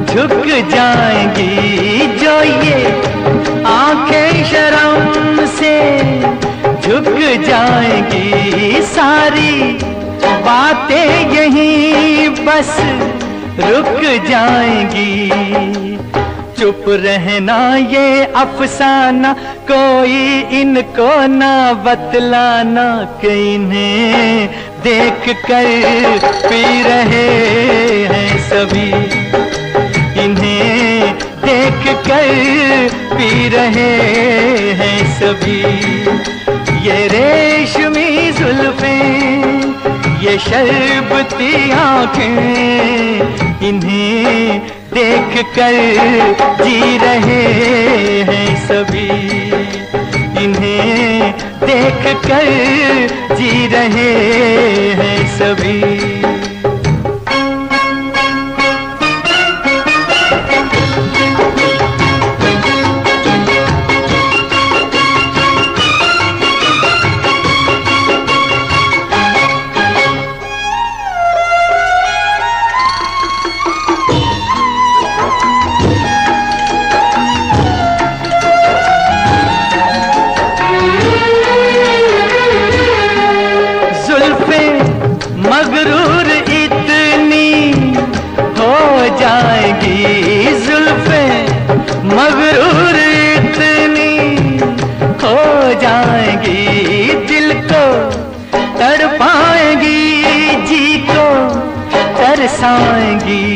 झुक जाएंगी जो ये आंखें शर्म से झुक जाएंगी, सारी बातें यहीं बस रुक जाएंगी। चुप रहना ये अफसाना, कोई इनको ना बतलाना कि इन्हें देख कर पी रहे हैं सभी, इन्हें देख कर पी रहे हैं सभी। ये रेशमी जुल्फें, ये शरबती आँखें, इन्हें देख कर जी रहे हैं सभी, इन्हें देख कर जी रहे हैं सभी। मगरूर इतनी हो जाएगी जुल्फें, मगरूर इतनी हो जाएगी, दिल को तड़पाएंगी, जी को तरसाएंगी।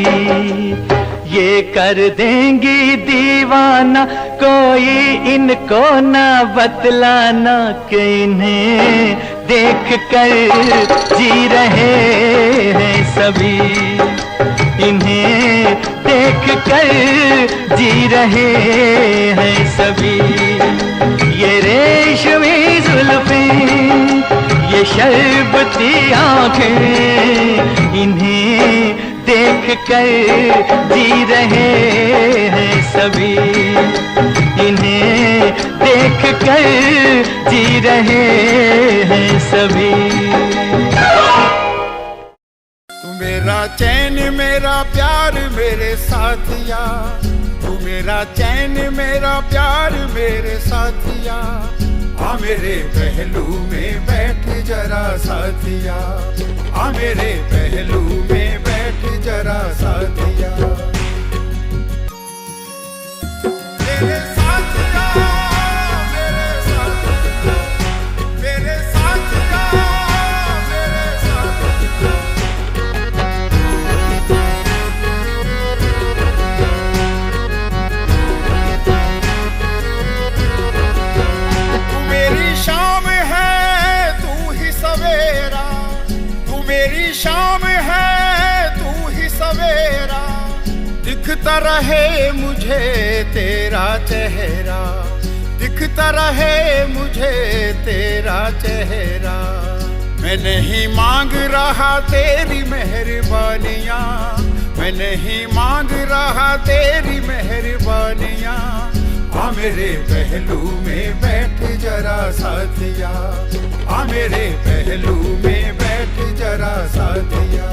ये कर देंगी दीवाना, कोई इनको ना बतलाना कि इन्हें देख कर जी रहे हैं सभी, इन्हें देख कर जी रहे हैं सभी। ये रेशमी जुल्फें, ये शरबती आँखें, इन्हें देख कर जी रहे हैं सभी, इन्हें देख कर जी रहे हैं सभी। तू मेरा चैन मेरा प्यार मेरे साथिया, तू मेरा चैन मेरा प्यार मेरे साथिया, आ मेरे पहलू में बैठ जरा साथिया, आ मेरे पहलू में बैठ जरा साथिया। मेरे साथिया, मेरे साथिया, मेरे साथिया, मेरे साथिया। तू मेरी शाम है तू ही सवेरा, तू मेरी शाम है तू ही सवेरा, दिखता रहे मुझे तेरा चेहरा, दिखता रहे मुझे तेरा चेहरा। मैं नहीं मांग रहा तेरी मेहरबानियाँ, मैं नहीं मांग रहा तेरी मेहरबानियाँ, आ मेरे पहलू में बैठ जरा साथिया, आ मेरे पहलू में बैठ जरा साथिया।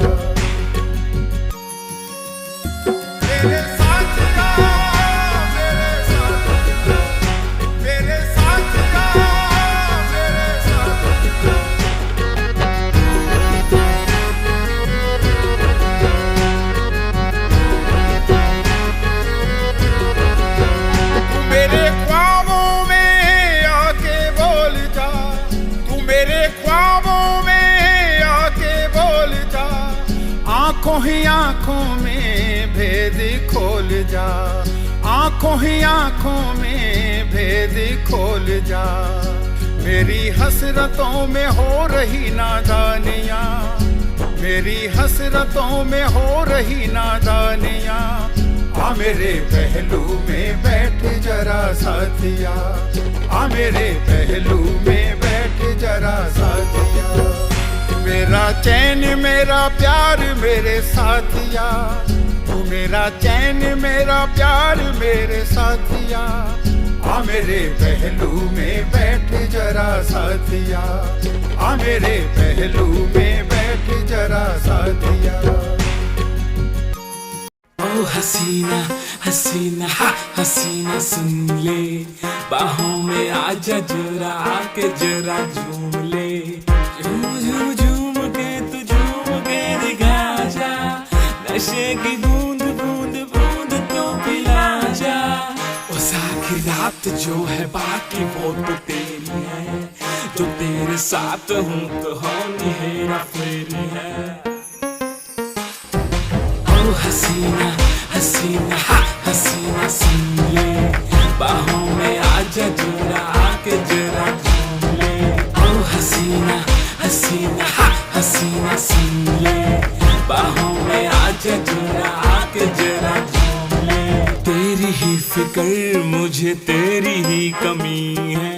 मेरे साथिया, मेरे साथिया, मेरे साथिया, मेरे साथिया। तू मेरे ख्वाबों में आके बोल जा, तू मेरे ख्वाबों में आके बोल जा, आंखों ही आंखों में भेद खोल जा, आंखों ही आंखों में भेद खोल जा। मेरी हसरतों में हो रही नादानियाँ, मेरी हसरतों में हो रही नादानियाँ। आ मेरे पहलू में बैठ जरा साथिया, आ मेरे पहलू में बैठ जरा साथिया। मेरा चैन मेरा प्यार मेरे साथिया, तू मेरा चैन मेरा प्यार मेरे साथिया। आ मेरे पहलू में बैठ जरा साथिया, आ मेरे पहलू में बैठ जरा साथिया। ओ हसीना हसीना हसीना सुन ले, बाहों में आजा जरा आके जरा झूम ले। झूम झूम झूम के तू झूम के दिखा जा, नशे की बूंद बूंद बूंद तो पिला जा। ओ साकी रात जो है बाकी वो तो तेरी है, तो तेरे साथ हूँ तो होनी हेरा फेरी है। ओ हसीना हसीना हसीना सुन ले, बाहों में आजा जरा आके जरा झूम ले। ओ हसीना हसीना हसीना सुन ले, बाहों में आजा जरा आके जरा झूम ले। तेरी ही फिक्र मुझे तेरी ही कमी है,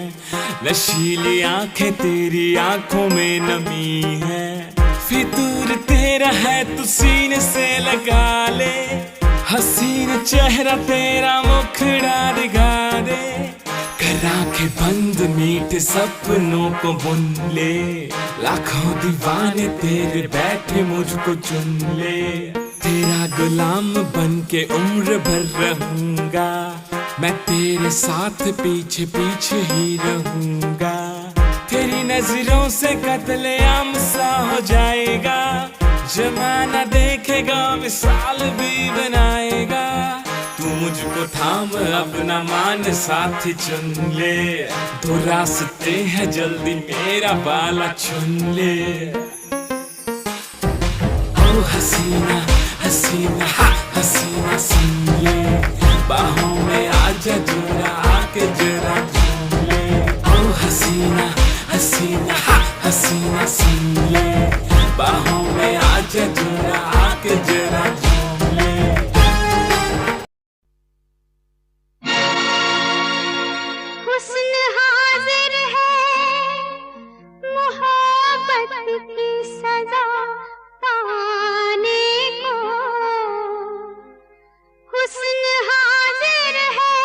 नशीली आंखें तेरी आंखों में नमी है। फितूर तेरा है तू सीने से लगा ले, हसीन चेहरा तेरा मुखड़ा दिखा दे। कर आंखें बंद मीठे सपनों को बुन ले, लाखों दीवाने तेरे बैठे मुझको चुन ले। तेरा गुलाम बन के उम्र भर रहूंगा, मैं तेरे साथ पीछे पीछे ही रहूंगा। तेरी नजरों से कत्लेआम सा हो जाएगा, जमाना देखेगा मिसाल भी बनाएगा। तू मुझको थाम अपना मान साथी चुन ले, दो रास्ते हैं जल्दी मेरा वाला चुन ले। ओ हसीना हसीना हसीना सुन ले, बाहों में आजा जरा आके जरा झूम ले। ओ हसीना हसीना हसीना सुन ले, बाहों में आजा जरा आके जरा झूम ले। हुस्न हाजिर है मोहब्बत की सजा पाने को, हुस्न हाजिर है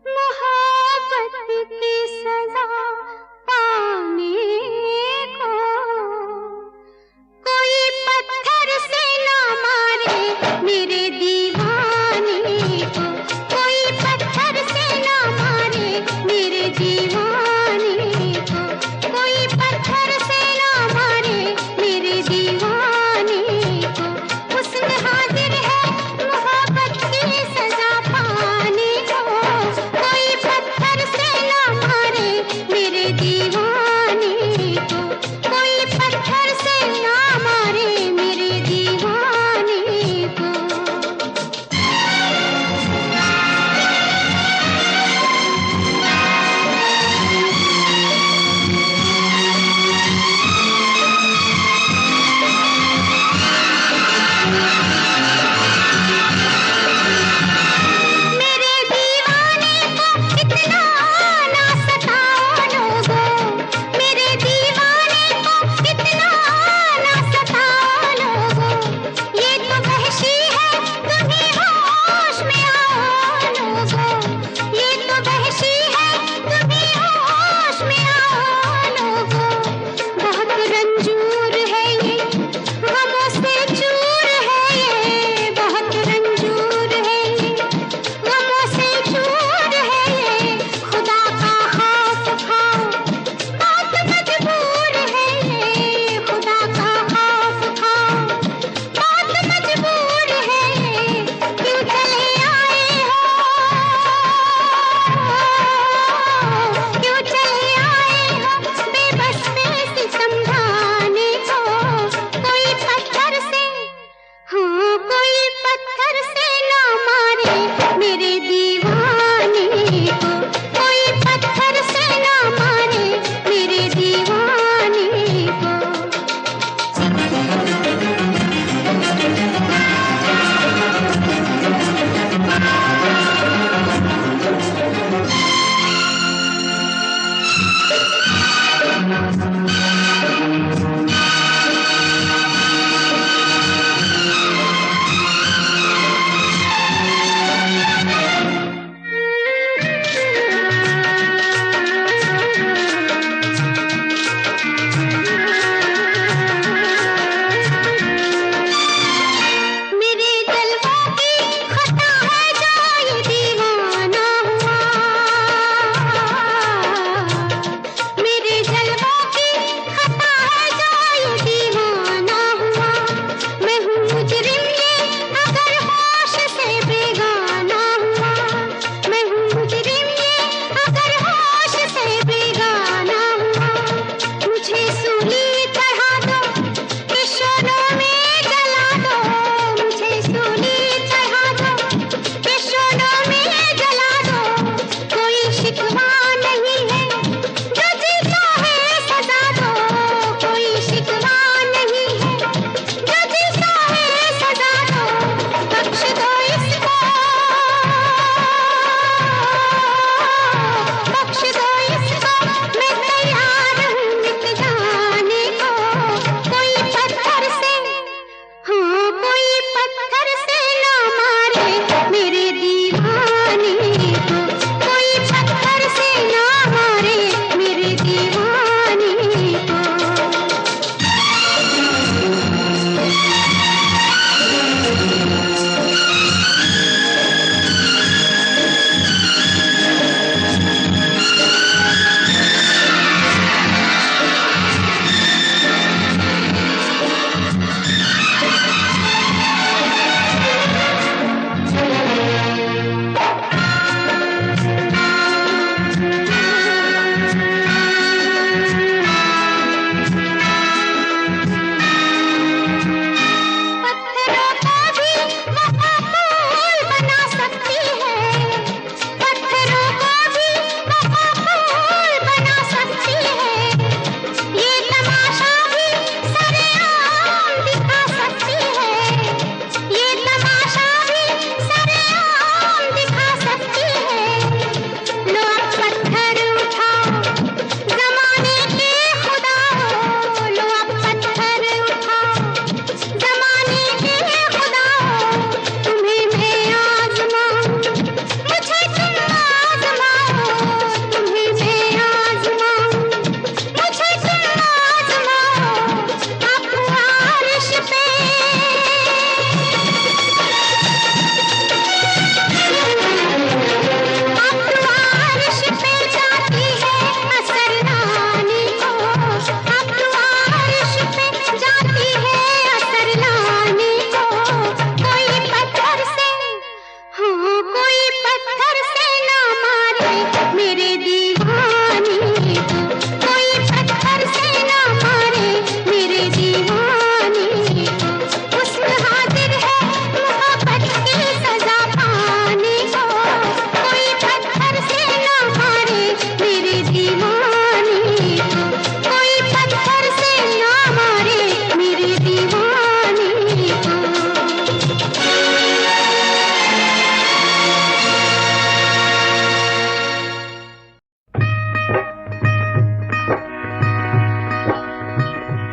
मोहब्बत की सजा पाने को। कोई पत्थर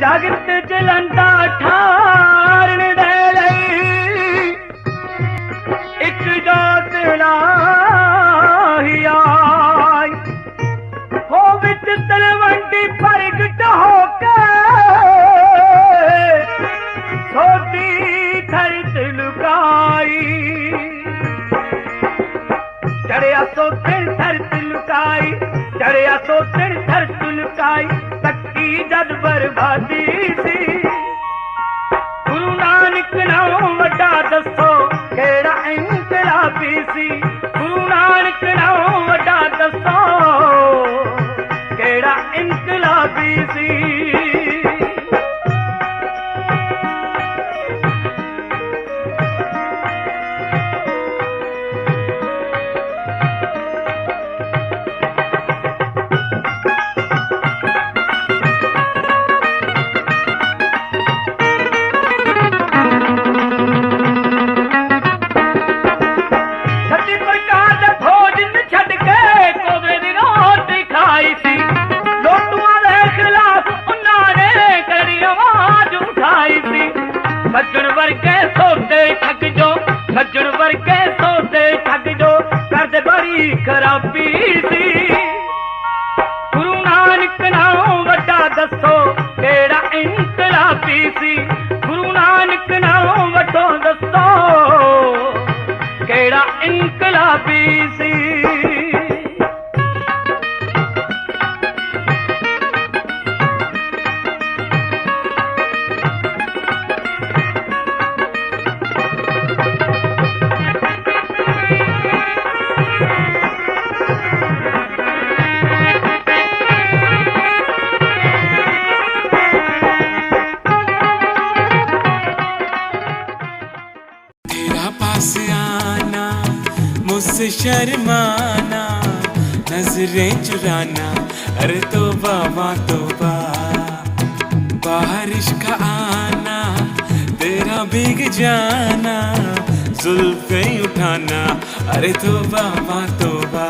जगत जलंदा ठारण दे लई एक जोत लाही आई हो विच तलवंडी प्रगट होके सोती धरत लुकाई चढ़िया सोतन धरत लुकाई चढ़िया सोतन धरत लुकाई तक्की जद बर्बादी सी गुरु नानक नाम वड्डा दसो केड़ा इनकलाबी सी गुरु नानक नाम वड्डा दसो केड़ा इनकलाबी सी सज्जन वर्गे सोते ठग जो सज्जन वर्गे सोते ठग जो करदे बड़ी खराबी सी गुरु नानक नाम वड्डा दसो केड़ा इनकलाबी सी गुरु नानक नाम वड्डो दसो केड़ा इनकलाबी सी मुझसे शर्माना नजरें चुराना अरे तौबा माँ तौबा बारिश का आना तेरा भीग जाना जुल्फें उठाना अरे तौबा माँ तौबा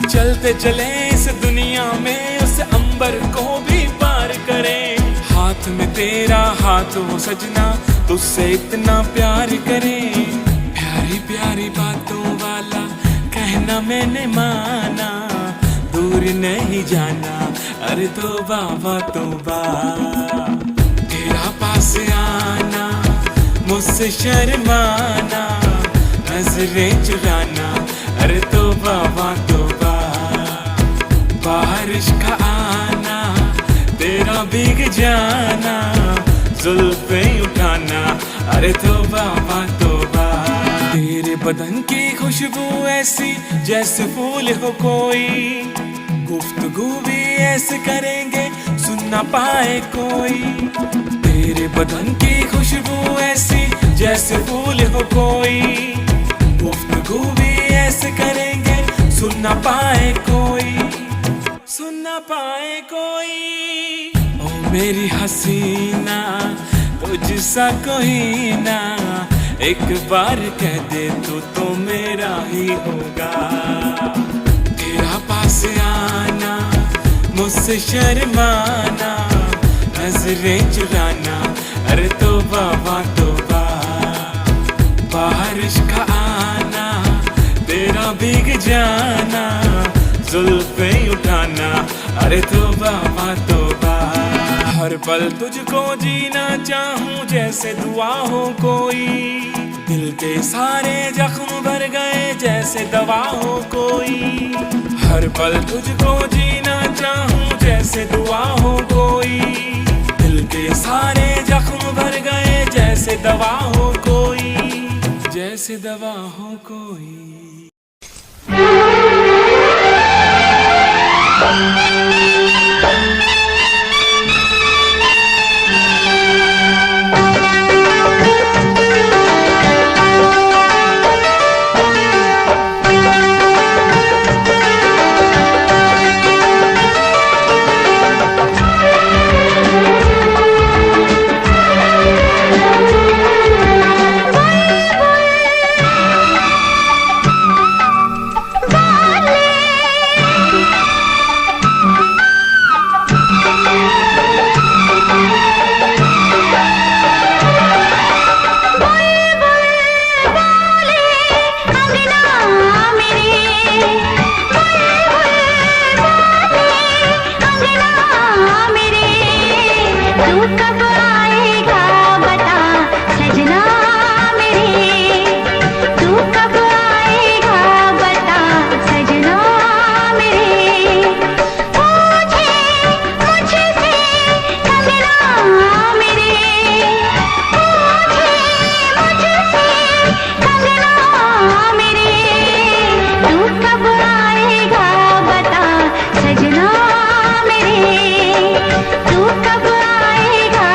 चलते चले इस दुनिया में उस अंबर को भी पार करें हाथ में तेरा हाथ हो सजना तुझसे इतना प्यार करें प्यारी प्यारी बातों वाला कहना मैंने माना दूर नहीं जाना अरे तौबा माँ तौबा तेरा पास आना मुझसे शर्माना नजरें चुराना अरे तौबा माँ तौबा बारिश का आना तेरा भीग जाना जुल्फें उठाना अरे तौबा माँ तौबा तेरे बदन की खुशबू ऐसी जैसे फूल हो कोई गुफ्तगू भी ऐसे करेंगे सुन ना पाए कोई तेरे बदन की खुशबू ऐसी जैसे फूल हो कोई गुफ्तगू भी ऐसे करेंगे सुन ना पाए कोई सुन ना पाए कोई ओ मेरी हसीना तुझसा कोई ना एक बार कह दे तो मेरा ही होगा तेरा पास आना मुझसे शर्माना नजरें चुराना अरे तौबा माँ तौबा बारिश का आना तेरा भीग जाना जुल्फें उठाना अरे तौबा माँ तौबा हर पल तुझको जीना चाहूं जैसे दुआ हो कोई दिल के सारे जख्म भर गए जैसे दवा हो कोई हर पल तुझको जीना चाहूं जैसे दुआ हो कोई दिल के सारे जख्म भर गए जैसे दवा हो कोई जैसे दवा हो कोई तू कब आएगा बता सजना मेरे, तू कब आएगा बता सजना मेरे। पूछे मुझसे कंगना मेरे, पूछे मुझसे कंगना मेरे, तू कब आएगा बता सजना मेरे, तू कब आएगा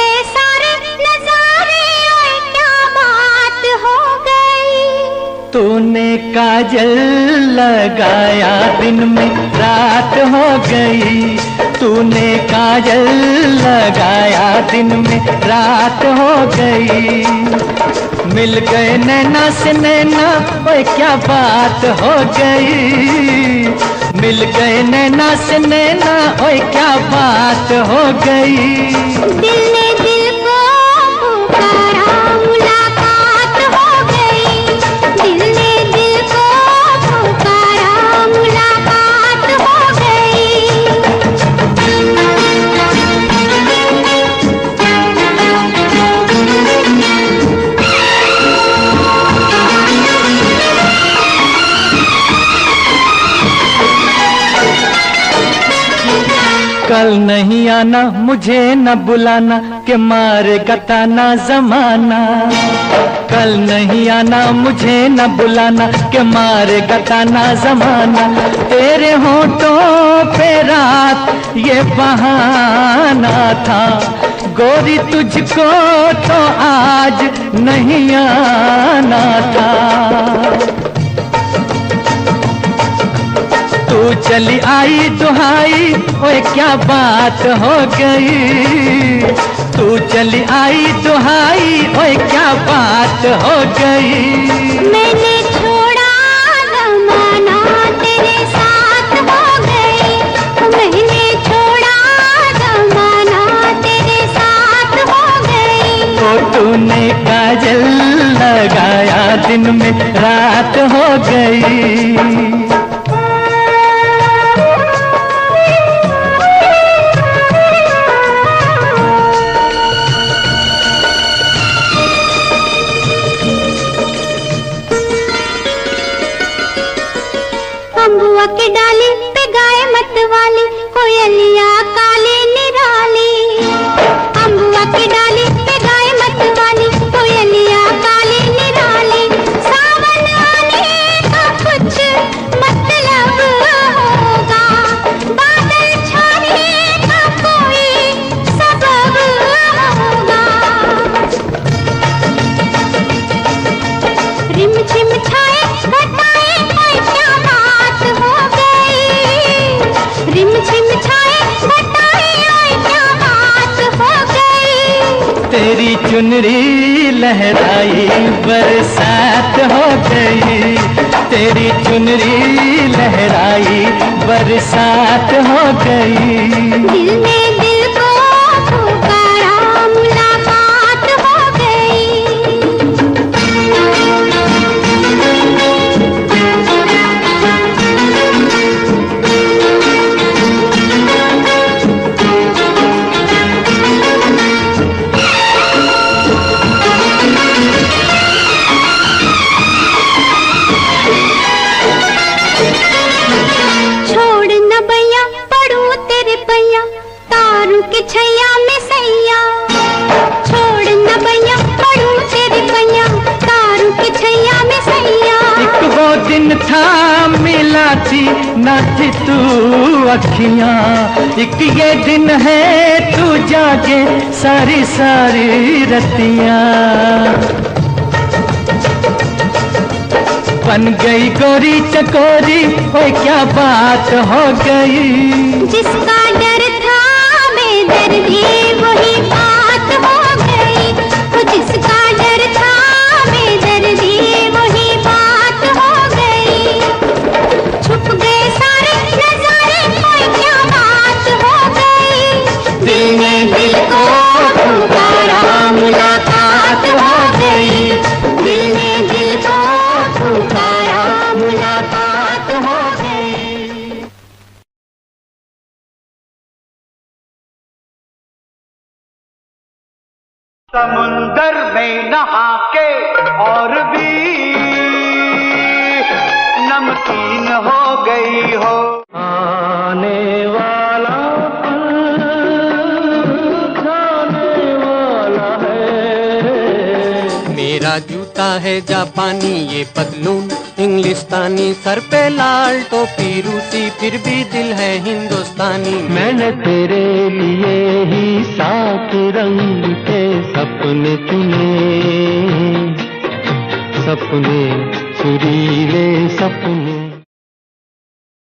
गए सारे नजारे, ओए क्या बात हो गई। तूने काजल लगाया दिन में रात हो गई, तूने काजल लगाया दिन में रात हो गई। मिल गए नैना से नैना, ओए क्या बात हो गई। मिल गए नैना से नैना, ओए क्या बात हो गई। दिल ने दिल को पुकारा, मुलाकात हो गई। दिल ने दिल को पुकारा, मुलाकात हो गई। कल नहीं आना, मुझे न बुलाना, के मारेगा ताना जमाना। कल नहीं आना, मुझे न बुलाना, के मारेगा ताना जमाना। तेरे होठों पे रात ये बहाना था, गोरी तुझको तो आज नहीं आना था। तू चली आई दुहाई, ओए क्या बात हो गई। तू चली आई दुहाई, ओए क्या बात हो गई। मैंने छोड़ा जमाना, तेरे साथ हो गई। मैंने छोड़ा जमाना, तेरे साथ हो गई। तो तूने काजल लगाया दिन में रात हो गई। अम्बुआ की डाली पे गाय मत वाली, कोयलिया काली निराली। अम्बुआ की डाली पे गाय मत वाली, कोयलिया काली निराली। सावन आने का कुछ मतलब होगा, बादल छाने का कोई सबब होगा। रिम झिम छाए घटाए, ओए क्या बात हो गई। रिम झिम छाए घटाए, ओए क्या बात हो गई। तेरी चुनरी लहराई बरसात हो गई। तेरी चुनरी लहराई बरसात हो गई। दिल ने दिल को पुकारा, मुलाकात हो गई। छोड़ न भैया पड़ू तेरे पैया, तारू के छैया में सैया। छोड़ न भैया पड़ू तेरे पैया, तारू के छैया में सैया। एक वो दिन था मिला थी न थी तू अखियां, एक ये दिन है तू जागे सारी सारी रतियां। बन गई गोरी चकोरी, ओए क्या बात हो गई। जिसका डर था बेदर्दी, वही बात हो गई। वो जिसका डर था बेदर्दी, वही बात हो गई। छुप गए सारे नजारे, ओए क्या बात हो गई। दिल ने दिल को पुकारा, मुलाकात हो गई। दिल ने दिल को पुकारा, मुलाकात हो गई। समुंदर में नहा के और भी नमकीन हो गई हो। आने वाला खाने वाला है। मेरा जूता है जापानी ये पतलून, इंग्लिस्तानी, सर पे लाल टोपी रूसी, फिर भी दिल है हिंदुस्तानी। मैंने तेरे लिए ही 7 रंग के सपने चुने, सपने सुरीले सपने।